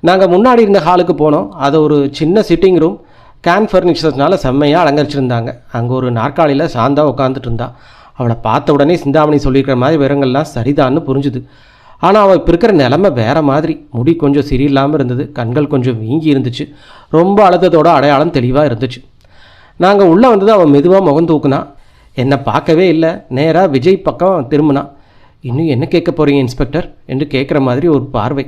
நாங்கள் முன்னாடி இருந்த ஹாலுக்கு போனோம். அது ஒரு சின்ன சிட்டிங் ரூம். கேன் ஃபர்னிச்சர்ஸ்னால செம்மையாக அலங்கரிச்சிருந்தாங்க. அங்கே ஒரு நாற்காலியில் சாந்தா உட்காந்துட்டு இருந்தா. அவளை பார்த்த உடனே சிந்தாமணி சொல்லியிருக்கிற மாதிரி விவரங்கள்லாம் சரிதான்னு புரிஞ்சுது. ஆனால் அவள் இப்போ இருக்கிற நிலமை வேறு மாதிரி. முடி கொஞ்சம் சரியில்லாமல் இருந்தது, கண்கள் கொஞ்சம் வீங்கி இருந்துச்சு, ரொம்ப அழுத்தத்தோட அடையாளம் தெளிவாக இருந்துச்சு. நாங்கள் உள்ளே வந்தது அவன் மெதுவாக முகம் தூக்குனா. என்னை பார்க்கவே இல்லை, நேராக விஜய் பக்கம் திரும்பினா. இன்னும் என்ன கேட்க போகிறீங்க இன்ஸ்பெக்டர் என்று கேட்குற மாதிரி ஒரு பார்வை.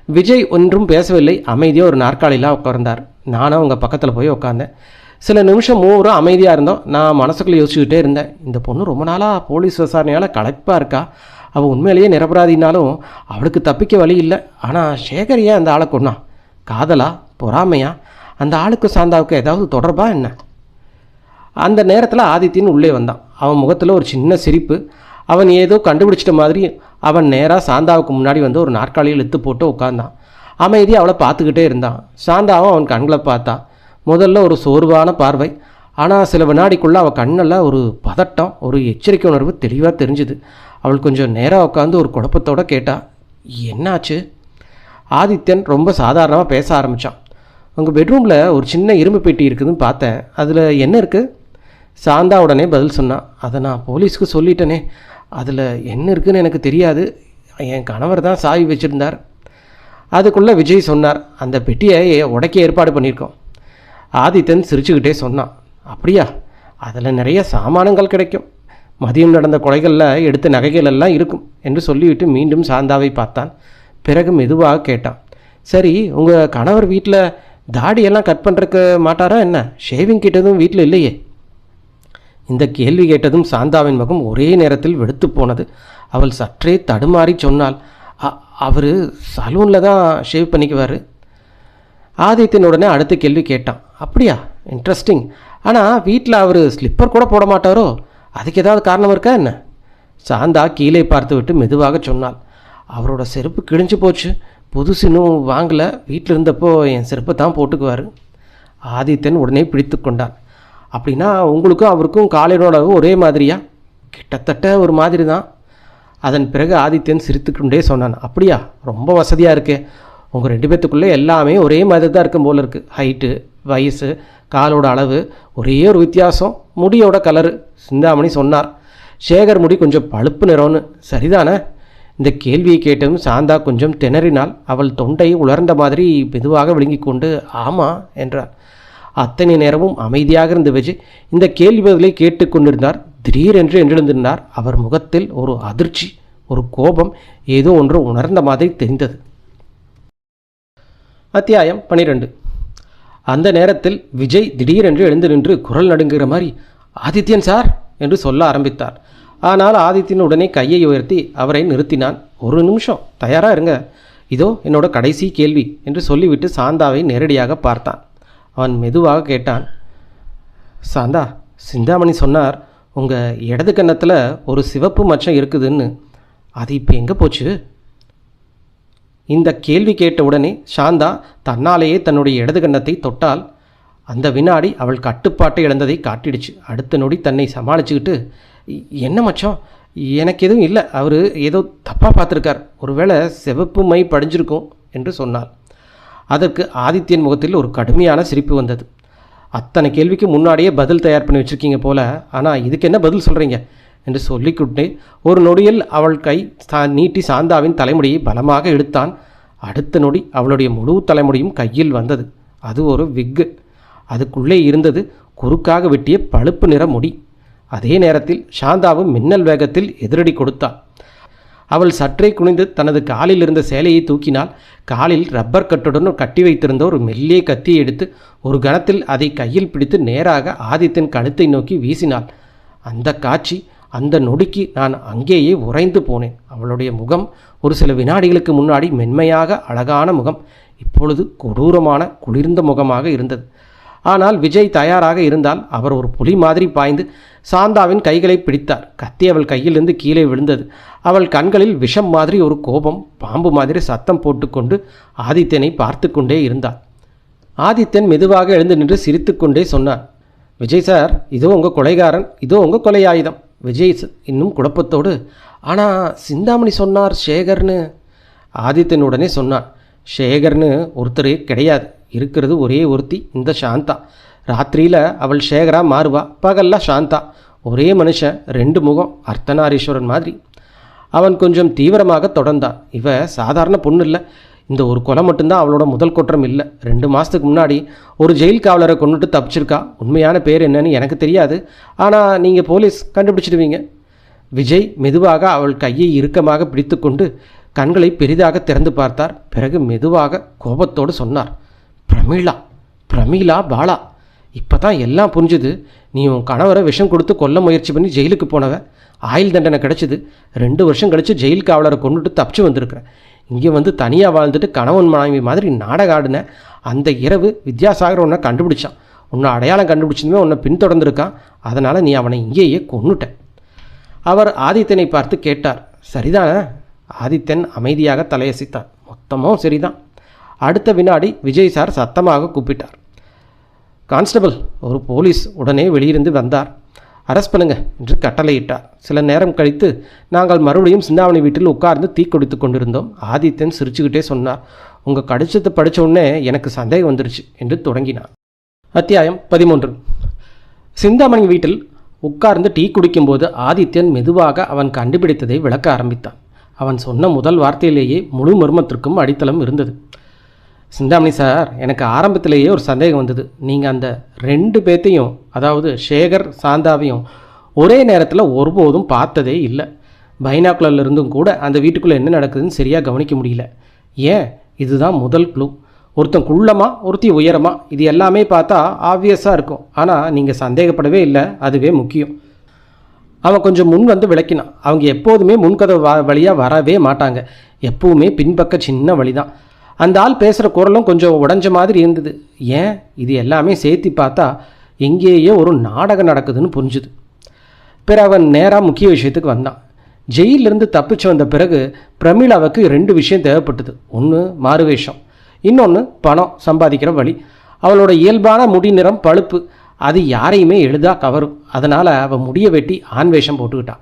விஜய் ஒன்றும் பேசவில்லை, அமைதியாக ஒரு நாற்காலியில் உட்கார்ந்தார். நானும் அவங்க பக்கத்தில் போய் உட்காந்தேன். சில நிமிஷம் மூவரும் அமைதியாக இருந்தோம். நான் மனசுக்குள்ளே யோசிச்சுக்கிட்டே இருந்தேன், இந்த பொண்ணு ரொம்ப நாளாக போலீஸ் விசாரணையால் களைப்பாக இருக்கா. அவள் உண்மையிலேயே நிரபராதினாலும் அவளுக்கு தப்பிக்க வழி இல்லை. ஆனால் சேகர் ஏன் அந்த ஆளை கொன்னா? காதலா, பொறாமையா? அந்த ஆளுக்கு சாந்தாவுக்கு ஏதாவது தொடர்பா என்ன? அந்த நேரத்தில் ஆதித்யன் உள்ளே வந்தான். அவன் முகத்தில் ஒரு சின்ன சிரிப்பு. அவன் ஏதோ கண்டுபிடிச்சிட்ட மாதிரி அவன் நேராக சாந்தாவுக்கு முன்னாடி வந்து ஒரு நாற்காலியில் இழுத்து போட்டு உட்கார்ந்தான். அமைதி அவளை பார்த்துக்கிட்டே இருந்தான். சாந்தாவும் அவன் கண்களை பார்த்தா. முதல்ல ஒரு சோர்வான பார்வை, ஆனால் சில வினாடிக்குள்ளே அவள் கண்ணில் ஒரு பதட்டம், ஒரு எச்சரிக்கை உணர்வு தெளிவாக தெரிஞ்சுது. அவள் கொஞ்சம் நேராக உட்காந்து ஒரு குழப்பத்தோடு கேட்டா, என்னாச்சு? ஆதித்யன் ரொம்ப சாதாரணமாக பேச ஆரம்பித்தான். உங்கள் பெட்ரூமில் ஒரு சின்ன இரும்பு பெட்டி இருக்குதுன்னு பார்த்தேன், அதில் என்ன இருக்குது? சாந்தா உடனே பதில் சொன்னான், அதை நான் போலீஸ்க்கு சொல்லிட்டேனே, அதில் என்ன இருக்குதுன்னு எனக்கு தெரியாது, என் கணவர் தான் சாவி வச்சுருந்தார். அதுக்குள்ளே விஜய் சொன்னார், அந்த பெட்டியை உடைக்க ஏற்பாடு பண்ணியிருக்கோம். ஆதித்தன் சிரிச்சுக்கிட்டே சொன்னான், அப்படியா? அதில் நிறைய சாமானங்கள் கிடைக்கும், மதியம் நடந்த கொலைகளில் எடுத்த நகைகள் எல்லாம் இருக்கும் என்று சொல்லிவிட்டு மீண்டும் சாந்தாவை பார்த்தான். பிறகு மெதுவாக கேட்டான், சரி, உங்கள் கணவர் வீட்டில் தாடியெல்லாம் கட் பண்ணுறக்கு மாட்டாரா என்ன? ஷேவிங் கிட்டதும் வீட்டில் இல்லையே? இந்த கேள்வி கேட்டதும் சாந்தாவின் முகம் ஒரே நேரத்தில் வெடுத்து போனது. அவள் சற்றே தடுமாறி சொன்னாள், அவர் சலூனில் தான் ஷேவ் பண்ணிக்குவார். ஆதித்யன் உடனே அடுத்த கேள்வி கேட்டான், அப்படியா? இன்ட்ரெஸ்டிங். ஆனால் வீட்டில் அவர் ஸ்லிப்பர் கூட போட மாட்டாரோ? அதுக்கு ஏதாவது காரணம் இருக்கா என்ன? சாந்தா கீழே பார்த்து விட்டு மெதுவாக சொன்னாள், அவரோட செருப்பு கிழிஞ்சு போச்சு, புதுசு இன்னும் வாங்கலை, வீட்டில் இருந்தப்போ என் செருப்பை தான் போட்டுக்குவார். ஆதித்யன் உடனே பிடித்து கொண்டான், அப்படின்னா உங்களுக்கும் அவருக்கும் காலையோட ஒரே மாதிரியா? கிட்டத்தட்ட ஒரு மாதிரி தான். அதன் பிறகு ஆதித்யன் சிரித்துக்கொண்டே சொன்னான், அப்படியா? ரொம்ப வசதியாக இருக்கே, உங்கள் 2 பேத்துக்குள்ளே எல்லாமே ஒரே மாதிரி தான் இருக்கும் போல இருக்குது. ஹைட்டு, வயசு, காலோட அளவு, ஒரே ஒரு வித்தியாசம், முடியோட கலரு. சிந்தாமணி சொன்னார், சேகர் முடி கொஞ்சம் பழுப்பு நிறம்னு. சரிதானே? இந்த கேள்வியை கேட்டதும் சாந்தா கொஞ்சம் திணறினாள். அவள் தொண்டை உலர்ந்த மாதிரி மெதுவாக விழுங்கி கொண்டு ஆமாம் என்றார். அத்தனை நேரமும் அமைதியாக இருந்த விஜய் இந்த கேள்வி பதிலை கேட்டுக்கொண்டிருந்தார். திடீரென்று எழுந்திருந்தார். அவர் முகத்தில் ஒரு அதிர்ச்சி, ஒரு கோபம், ஏதோ ஒன்று உணர்ந்த மாதிரி தெரிந்தது. அத்தியாயம் 12. அந்த நேரத்தில் விஜய் திடீரென்று எழுந்து நின்று குரல் நடுங்குகிற மாதிரி, ஆதித்யன் சார் என்று சொல்ல ஆரம்பித்தார். ஆனால் ஆதித்யன் உடனே கையை உயர்த்தி அவரை நிறுத்தினான். ஒரு நிமிஷம் தயாராக இருங்க, இதோ என்னோட கடைசி கேள்வி என்று சொல்லிவிட்டு சாந்தாவை நேரடியாக பார்த்தான். அவன் மெதுவாக கேட்டான், சாந்தா, சிந்தாமணி சொன்னார் உங்கள் இடது கன்னத்தில் ஒரு சிவப்பு மச்சம் இருக்குதுன்னு, அது இப்போ எங்கே போச்சு? இந்த கேள்வி கேட்ட உடனே சாந்தா தன்னாலேயே தன்னுடைய இடது கன்னத்தை தொட்டால். அந்த வினாடி அவள் கட்டுப்பாட்டை இழந்ததை காட்டிடுச்சு. அடுத்த நொடி தன்னை சமாளிச்சுக்கிட்டு, என்ன மச்சம், எனக்கு எதுவும் இல்லை, அவர் ஏதோ தப்பாக பார்த்துருக்கார், ஒருவேளை சிவப்பு மை படிஞ்சிருக்கும் என்று சொன்னாள். அதற்கு ஆதித்யன் முகத்தில் ஒரு கடுமையான சிரிப்பு வந்தது. அத்தனை கேள்விக்கு முன்னாடியே பதில் தயார் பண்ணி வச்சுருக்கீங்க போல, ஆனால் இதுக்கு என்ன பதில் சொல்கிறீங்க என்று சொல்லிக்கொண்டே ஒரு நொடியில் அவள் கை நீட்டி சாந்தாவின் தலைமுடியை பலமாக இழுத்தான். அடுத்த நொடி அவளுடைய முழு தலைமுடியும் கையில் வந்தது. அது ஒரு விக்கு. அதுக்குள்ளே இருந்தது குறுக்காக வெட்டிய பழுப்பு நிற முடி. அதே நேரத்தில் சாந்தாவும் மின்னல் வேகத்தில் எதிரடி கொடுத்தாள். அவள் சற்றே குனிந்து தனது காலில் இருந்த சேலையை தூக்கினாள். காலில் ரப்பர் கட்டுடன் கட்டி வைத்திருந்த ஒரு மெல்லிய கத்தியை எடுத்து ஒரு கணத்தில் அதை கையில் பிடித்து நேராக ஆதித்தின் கழுத்தை நோக்கி வீசினாள். அந்த காட்சி, அந்த நொடிக்கு நான் அங்கேயே உறைந்து போனேன். அவளுடைய முகம் ஒரு சில வினாடிகளுக்கு முன்னாடி மென்மையாக அழகான முகம் இப்பொழுது கொடூரமான குளிர்ந்த முகமாக இருந்தது. ஆனால் விஜய் தயாராக இருந்தால் அவர் ஒரு புலி மாதிரி பாய்ந்து சாந்தாவின் கைகளை பிடித்தார். கத்தி அவள் கையிலிருந்து கீழே விழுந்தது. அவள் கண்களில் விஷம் மாதிரி ஒரு கோபம், பாம்பு மாதிரி சத்தம் போட்டுக்கொண்டு ஆதித்யனை பார்த்து கொண்டே இருந்தாள். ஆதித்யன் மெதுவாக எழுந்து நின்று சிரித்து கொண்டே சொன்னார், விஜய் சார், இதோ உங்கள் கொலைகாரன், இதோ உங்கள் கொலை ஆயுதம். விஜய் இன்னும் குழப்பத்தோடு, ஆனால் சிந்தாமணி சொன்னார் சேகர்னு. ஆதித்யன் உடனே சொன்னான், சேகர்னு ஒருத்தர் கிடையாது, இருக்கிறது ஒரே ஒருத்தி, இந்த சாந்தா. ராத்திரியில் அவள் சேகரா மாறுவா, பகல்லாம் சாந்தா. ஒரே மனுஷன், 2 முகம், அர்த்தநாரீஸ்வரன் மாதிரி. அவன் கொஞ்சம் தீவிரமாக தொடர்ந்தான், இவ சாதாரண பொண்ணு இல்லை, இந்த ஒரு கொலை மட்டும்தான் அவளோட முதல் குற்றம் இல்லை. 2 மாதத்துக்கு முன்னாடி ஒரு ஜெயில் காவலரை கொண்டுட்டு தப்பிச்சிருக்கா. உண்மையான பேர் என்னன்னு எனக்கு தெரியாது, ஆனால் நீங்கள் போலீஸ் கண்டுபிடிச்சிடுவீங்க. விஜய் மெதுவாக அவள் கையை இறுக்கமாக பிடித்து கொண்டு கண்களை பெரிதாக திறந்து பார்த்தார். பிறகு மெதுவாக கோபத்தோடு சொன்னார், பிரமீளா பாலா, இப்போ தான் எல்லாம் புரிஞ்சுது. நீ உன் கணவரை விஷம் கொடுத்து கொல்ல முயற்சி பண்ணி ஜெயிலுக்கு போனவ. ஆயுள் தண்டனை கிடச்சிது. 2 வருஷம் கழித்து ஜெயில் காவலரை கொண்டுட்டு தப்பிச்சு வந்திருக்கிறேன். இங்கே வந்து தனியாக வாழ்ந்துட்டு கணவன் மனைவி மாதிரி நாடகம் ஆடின. அந்த இரவு வித்யாசாகர் உன்னை கண்டுபிடிச்சான். உன்னை அடையாளம் கண்டுபிடிச்சதுமே உன்னை பின்தொடர்ந்துருக்கான். அதனால் நீ அவனை இங்கேயே கொன்னுட்ட. அவர் ஆதித்யனை பார்த்து கேட்டார், சரிதானே? ஆதித்யன் அமைதியாக தலையசைத்தார். மொத்தமும் சரிதான். அடுத்த வினாடி விஜய் சார் சத்தமாக கூப்பிட்டார், கான்ஸ்டபிள். ஒரு போலீஸ் உடனே வெளியிருந்து வந்தார். அரெஸ்ட் பண்ணுங்க என்று கட்டளையிட்டார். சில நேரம் கழித்து நாங்கள் மறுபடியும் சிந்தாமணி வீட்டில் உட்கார்ந்து தீ கொடுத்து கொண்டிருந்தோம். ஆதித்யன் சிரிச்சுக்கிட்டே சொன்னார், உங்கள் கடிச்சத்தை படித்த உடனே எனக்கு சந்தேகம் வந்துருச்சு என்று தொடங்கினார். அத்தியாயம் 13. சிந்தாமணி வீட்டில் உட்கார்ந்து டீ குடிக்கும்போது ஆதித்யன் மெதுவாக அவன் கண்டுபிடித்ததை விளக்க ஆரம்பித்தான். அவன் சொன்ன முதல் வார்த்தையிலேயே முழு மர்மத்திற்கும் அடித்தளம் இருந்தது. சிந்தாமணி சார், எனக்கு ஆரம்பத்திலேயே ஒரு சந்தேகம் வந்தது. நீங்கள் அந்த 2 பேர்த்தையும், அதாவது சேகர் சாந்தாவையும் ஒரே நேரத்தில் ஒருபோதும் பார்த்ததே இல்லை. பைனாக்குலரில் இருந்தும் கூட அந்த வீட்டுக்குள்ளே என்ன நடக்குதுன்னு சரியாக கவனிக்க முடியல. ஏன், இதுதான் முதல் க்ளூ. ஒருத்தன் குள்ளமா, ஒருத்தி உயரமா, இது எல்லாமே பார்த்தா ஆப்வியஸாக இருக்கும். ஆனால் நீங்கள் சந்தேகப்படவே இல்லை, அதுவே முக்கியம். அவன் கொஞ்சம் முன் வந்து விளக்கினான். அவங்க எப்போதுமே முன்கதவு வழியாக வரவே மாட்டாங்க. எப்பவுமே பின்பக்க சின்ன வழி தான். அந்த ஆள் பேசுகிற குரலும் கொஞ்சம் உடஞ்ச மாதிரி இருந்தது. ஏன், இது எல்லாமே சேர்த்து பார்த்தா எங்கேயே ஒரு நாடகம் நடக்குதுன்னு புரிஞ்சுது. பிறகு அவன் நேராக முக்கிய விஷயத்துக்கு வந்தான். ஜெயிலிருந்து தப்பிச்சு வந்த பிறகு பிரமீளாவுக்கு 2 விஷயம் தேவைப்பட்டது. ஒன்று மாறுவேஷம், இன்னொன்று பணம் சம்பாதிக்கிற வழி. அவளோட இயல்பான முடி நிறம் பழுப்பு, அது யாரையுமே எளிதாக கவரும். அதனால் அவள் முடிய வெட்டி ஆண் வேஷம் போட்டுக்கிட்டான்.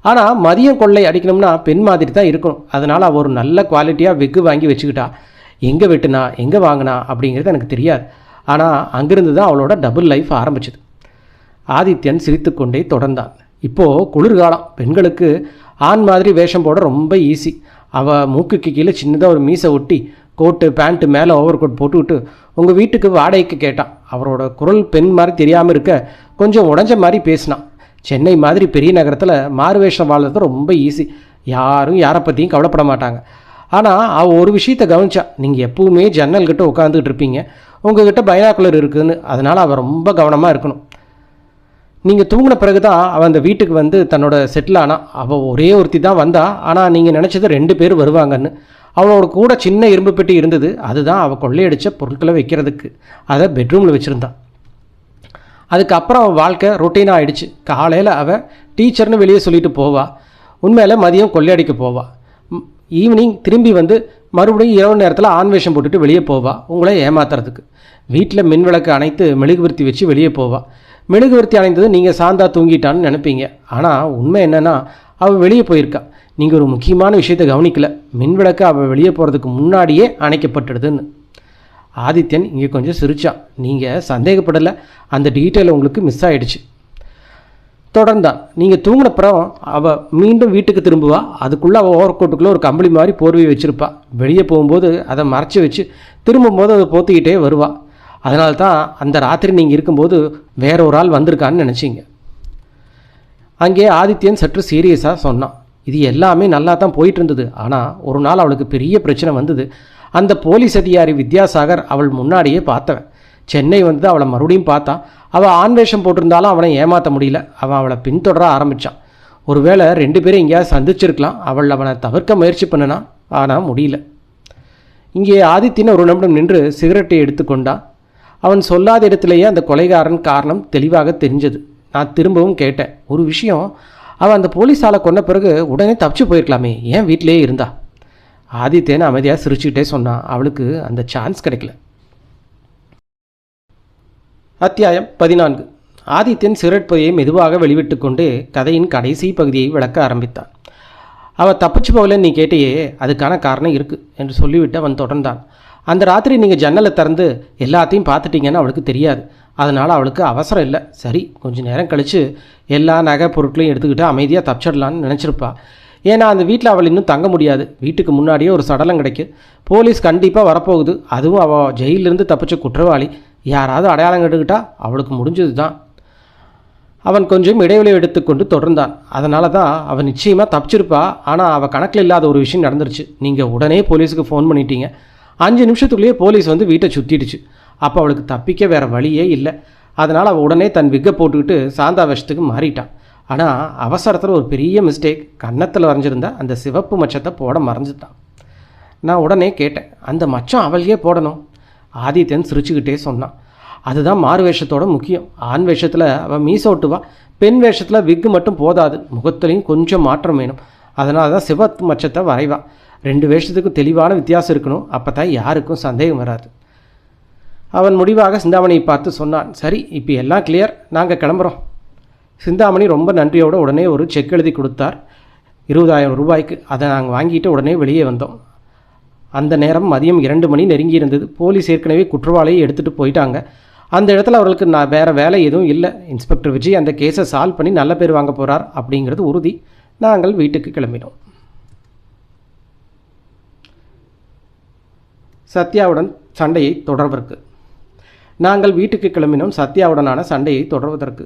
ஆனால் மதியம் கொள்ளை அடிக்கணும்னா பெண் மாதிரி தான் இருக்கணும். அதனால் அவள் ஒரு நல்ல குவாலிட்டியாக விக்கு வாங்கி வச்சுக்கிட்டா. எங்கே வெட்டுனா எங்கே வாங்கினா அப்படிங்கிறது எனக்கு தெரியாது. ஆனால் அங்கிருந்து தான் அவளோட டபுள் லைஃப் ஆரம்பிச்சது. ஆதித்யன் சிரித்து கொண்டே தொடர்ந்தான், இப்போது குளிர்காலம், பெண்களுக்கு ஆண் மாதிரி வேஷம் போட ரொம்ப ஈஸி. அவள் மூக்குக்கு கீழே சின்னதாக ஒரு மீசை ஒட்டி கோட்டு பேண்ட்டு மேலே ஓவர் கோட் போட்டுவிட்டு உங்கள் வீட்டுக்கு வாடகைக்கு கேட்டான். அவரோட குரல் பெண் மாதிரி தெரியாமல் இருக்க கொஞ்சம் உடஞ்ச மாதிரி பேசினான். சென்னை மாதிரி பெரிய நகரத்தில் மாறுவேஷம் வாழ்றது ரொம்ப ஈஸி. யாரும் யாரை பற்றியும் கவலைப்பட மாட்டாங்க. ஆனால் அவள் ஒரு விஷயத்தை கவனிச்சா, நீங்கள் எப்பவுமே ஜன்னல்கிட்ட உட்காந்துக்கிட்டு இருப்பீங்க, உங்ககிட்ட பைனாக்குலர் இருக்குதுன்னு. அதனால் அவள் ரொம்ப கவனமாக இருக்கணும். நீங்கள் தூங்கின பிறகு தான் அவள் அந்த வீட்டுக்கு வந்து தன்னோட செட்டில் ஆனால். அவள் ஒரே ஒருத்தி தான் வந்தா. ஆனால் நீங்கள் நினச்சது 2 பேர் வருவாங்கன்னு. அவளோட கூட சின்ன இரும்பு பெட்டி இருந்தது. அதுதான் அவள் கொள்ளையடித்த பொருட்களை வைக்கிறதுக்கு. அதை பெட்ரூமில் வச்சுருந்தான். அதுக்கப்புறம் அவள் வாழ்க்கை ரொட்டீனாக ஆகிடுச்சு. காலையில் அவள் டீச்சர்னு வெளியே சொல்லிட்டு போவா. உண்மையில் மதியம் கொள்ளையடிக்க போவா. ஈவினிங் திரும்பி வந்து மறுபடியும் இரவு நேரத்தில் ஆண் வேஷம் போட்டுட்டு வெளியே போவா, உங்களை ஏமாத்துறதுக்கு. வீட்டில் மின்விளக்கு அணைத்து மெழுகுவர்த்தி வச்சு வெளியே போவா. மெழுகுவர்த்தி அணைந்தது நீங்கள் சாந்தா தூங்கிட்டான்னு நினைப்பீங்க. ஆனால் உண்மை என்னென்னா அவள் வெளியே போயிருக்கா. நீங்கள் ஒரு முக்கியமான விஷயத்தை கவனிக்கல. மின்விளக்கு அவள் வெளியே போகிறதுக்கு முன்னாடியே அணைக்கப்பட்டுடுதுன்னு. ஆதித்யன் இங்கே கொஞ்சம் சிரிச்சான். நீங்கள் சந்தேகப்படலை, அந்த டீட்டெயில் உங்களுக்கு மிஸ் ஆகிடுச்சு. தொடர்ந்தான், நீங்கள் தூங்கினப்புறம் அவள் மீண்டும் வீட்டுக்கு திரும்புவா. அதுக்குள்ளே அவள் ஓவர் கோட்டுக்குள்ளே ஒரு கம்பளி மாதிரி போர்வை வச்சுருப்பா. வெளியே போகும்போது அதை மறைச்சி வச்சு திரும்பும்போது அதை போத்திக்கிட்டே வருவாள். அதனால தான் அந்த ராத்திரி நீங்கள் இருக்கும்போது வேற ஒரு ஆள் வந்திருக்கான்னு நினச்சிங்க. அங்கே ஆதித்யன் சற்று சீரியஸாக சொன்னான், இது எல்லாமே நல்லா தான் போயிட்டு இருந்தது. ஆனால் ஒரு நாள் அவளுக்கு பெரிய பிரச்சனை வந்தது. அந்த போலீஸ் அதிகாரி வித்யாசாகர் அவள் முன்னாடியே பார்த்தவன். சென்னை வந்து அவளை மறுபடியும் பார்த்தான். அவள் ஆண் வேஷம் போட்டிருந்தாலும் அவனை ஏமாற்ற முடியல. அவன் அவளை பின்தொடர ஆரம்பித்தான். ஒருவேளை 2 பேரும் எங்கேயாவது சந்திச்சிருக்கலாம். அவனை தவிர்க்க முயற்சி பண்ணினா, ஆனால் முடியல. இங்கே ஆதித்யன் ஒரு நிமிடம் நின்று சிகரெட்டை எடுத்துக்கொண்டான். அவன் சொல்லாத இடத்திலேயே அந்த கொலைகாரன் காரணம் தெளிவாக தெரிஞ்சது. நான் திரும்பவும் கேட்டேன், ஒரு விஷயம், அவன் அந்த போலீஸ் ஆளை கொன்ன பிறகு உடனே தப்பிச்சு போயிருக்கலாமே, ஏன் வீட்டிலேயே இருந்தா? ஆதித்யன் அமைதியாக சிரிச்சுக்கிட்டே சொன்னான், அவளுக்கு அந்த சான்ஸ் கிடைக்கல. அத்தியாயம் 14. ஆதித்யன் சிகரெட் புகையை மெதுவாக வெளிவிட்டு கொண்டு கதையின் கடைசி பகுதியை விளக்க ஆரம்பித்தான். அவள் தப்பிச்சு போகலன்னு நீ கேட்டையே, அதுக்கான காரணம் இருக்குது என்று சொல்லிவிட்டு அவன் தொடர்ந்தான். அந்த ராத்திரி நீங்கள் ஜன்னலை திறந்து எல்லாத்தையும் பார்த்துட்டீங்கன்னு அவளுக்கு தெரியாது. அதனால் அவளுக்கு அவசரம் இல்லை. சரி, கொஞ்சம் நேரம் கழித்து எல்லா நகை பொருட்களையும் எடுத்துக்கிட்டு அமைதியாக தப்பிச்சிடலான்னு நினச்சிருப்பா. ஏன்னா அந்த வீட்டில் அவள் இன்னும் தங்க முடியாது. வீட்டுக்கு முன்னாடியே ஒரு சடலம் கிடைக்கு. போலீஸ் கண்டிப்பாக வரப்போகுது. அதுவும் அவள் ஜெயிலிருந்து தப்பிச்ச குற்றவாளி. யாராவது அடையாளம் கட்டுக்கிட்டா அவளுக்கு முடிஞ்சது தான். அவன் கொஞ்சம் இடைவெளி எடுத்துக்கொண்டு தொடர்ந்தான். அதனால தான் அவன் நிச்சயமாக தப்பிச்சிருப்பா. ஆனால் அவள் கணக்கில் இல்லாத ஒரு விஷயம் நடந்துருச்சு. நீங்கள் உடனே போலீஸுக்கு ஃபோன் பண்ணிட்டீங்க. 5 நிமிஷத்துக்குள்ளேயே போலீஸ் வந்து வீட்டை சுற்றிடுச்சு. அப்போ அவளுக்கு தப்பிக்க வேறு வழியே இல்லை. அதனால் அவள் உடனே தன் விக்கை போட்டுக்கிட்டு சாந்தா வேஷத்துக்கு மாறிட்டான். ஆனால் அவசரத்தில் ஒரு பெரிய மிஸ்டேக். கன்னத்தில் வரைஞ்சிருந்தா அந்த சிவப்பு மச்சத்தை போட மறைஞ்சிட்டான். நான் உடனே கேட்டேன், அந்த மச்சம் அவளையே போடணும்? ஆதித்யன் சிரிச்சுக்கிட்டே சொன்னான், அதுதான் மாறு வேஷத்தோட முக்கியம். ஆண் வேஷத்தில் அவள் மீசோட்டுவா, பெண் வேஷத்தில் விக்கு மட்டும் போதாது, முகத்துலேயும் கொஞ்சம் மாற்றம் வேணும். அதனால தான் சிவப்பு மச்சத்தை வரைவா. 2 வேஷத்துக்கும் தெளிவான வித்தியாசம் இருக்கணும். அப்போ தான் யாருக்கும் சந்தேகம் வராது. அவன் முடிவாக சிந்தாமணியை பார்த்து சொன்னான், சரி, இப்போ எல்லாம் கிளியர், நாங்கள் கிளம்புறோம். சிந்தாமணி ரொம்ப நன்றியோடு உடனே ஒரு செக் எழுதி கொடுத்தார், 20,000 ரூபாய்க்கு. அதை நாங்கள் வாங்கிட்டு உடனே வெளியே வந்தோம். அந்த நேரம் மதியம் 2 மணி நெருங்கி இருந்தது. போலீஸ் ஏற்கனவே குற்றவாளியை எடுத்துகிட்டு போயிட்டாங்க. அந்த இடத்துல அவர்களுக்கு வேறு வேலை எதுவும் இல்லை. இன்ஸ்பெக்டர் விஜய் அந்த கேஸை சால்வ் பண்ணி நல்ல பேர் வாங்க போகிறார் அப்படிங்கிறது உறுதி. நாங்கள் வீட்டுக்கு கிளம்பினோம். சத்யாவுடன் சண்டையை தொடர்வதற்கு. நாங்கள் வீட்டுக்கு கிளம்பினோம் சத்யாவுடனான சண்டையை தொடர்வதற்கு.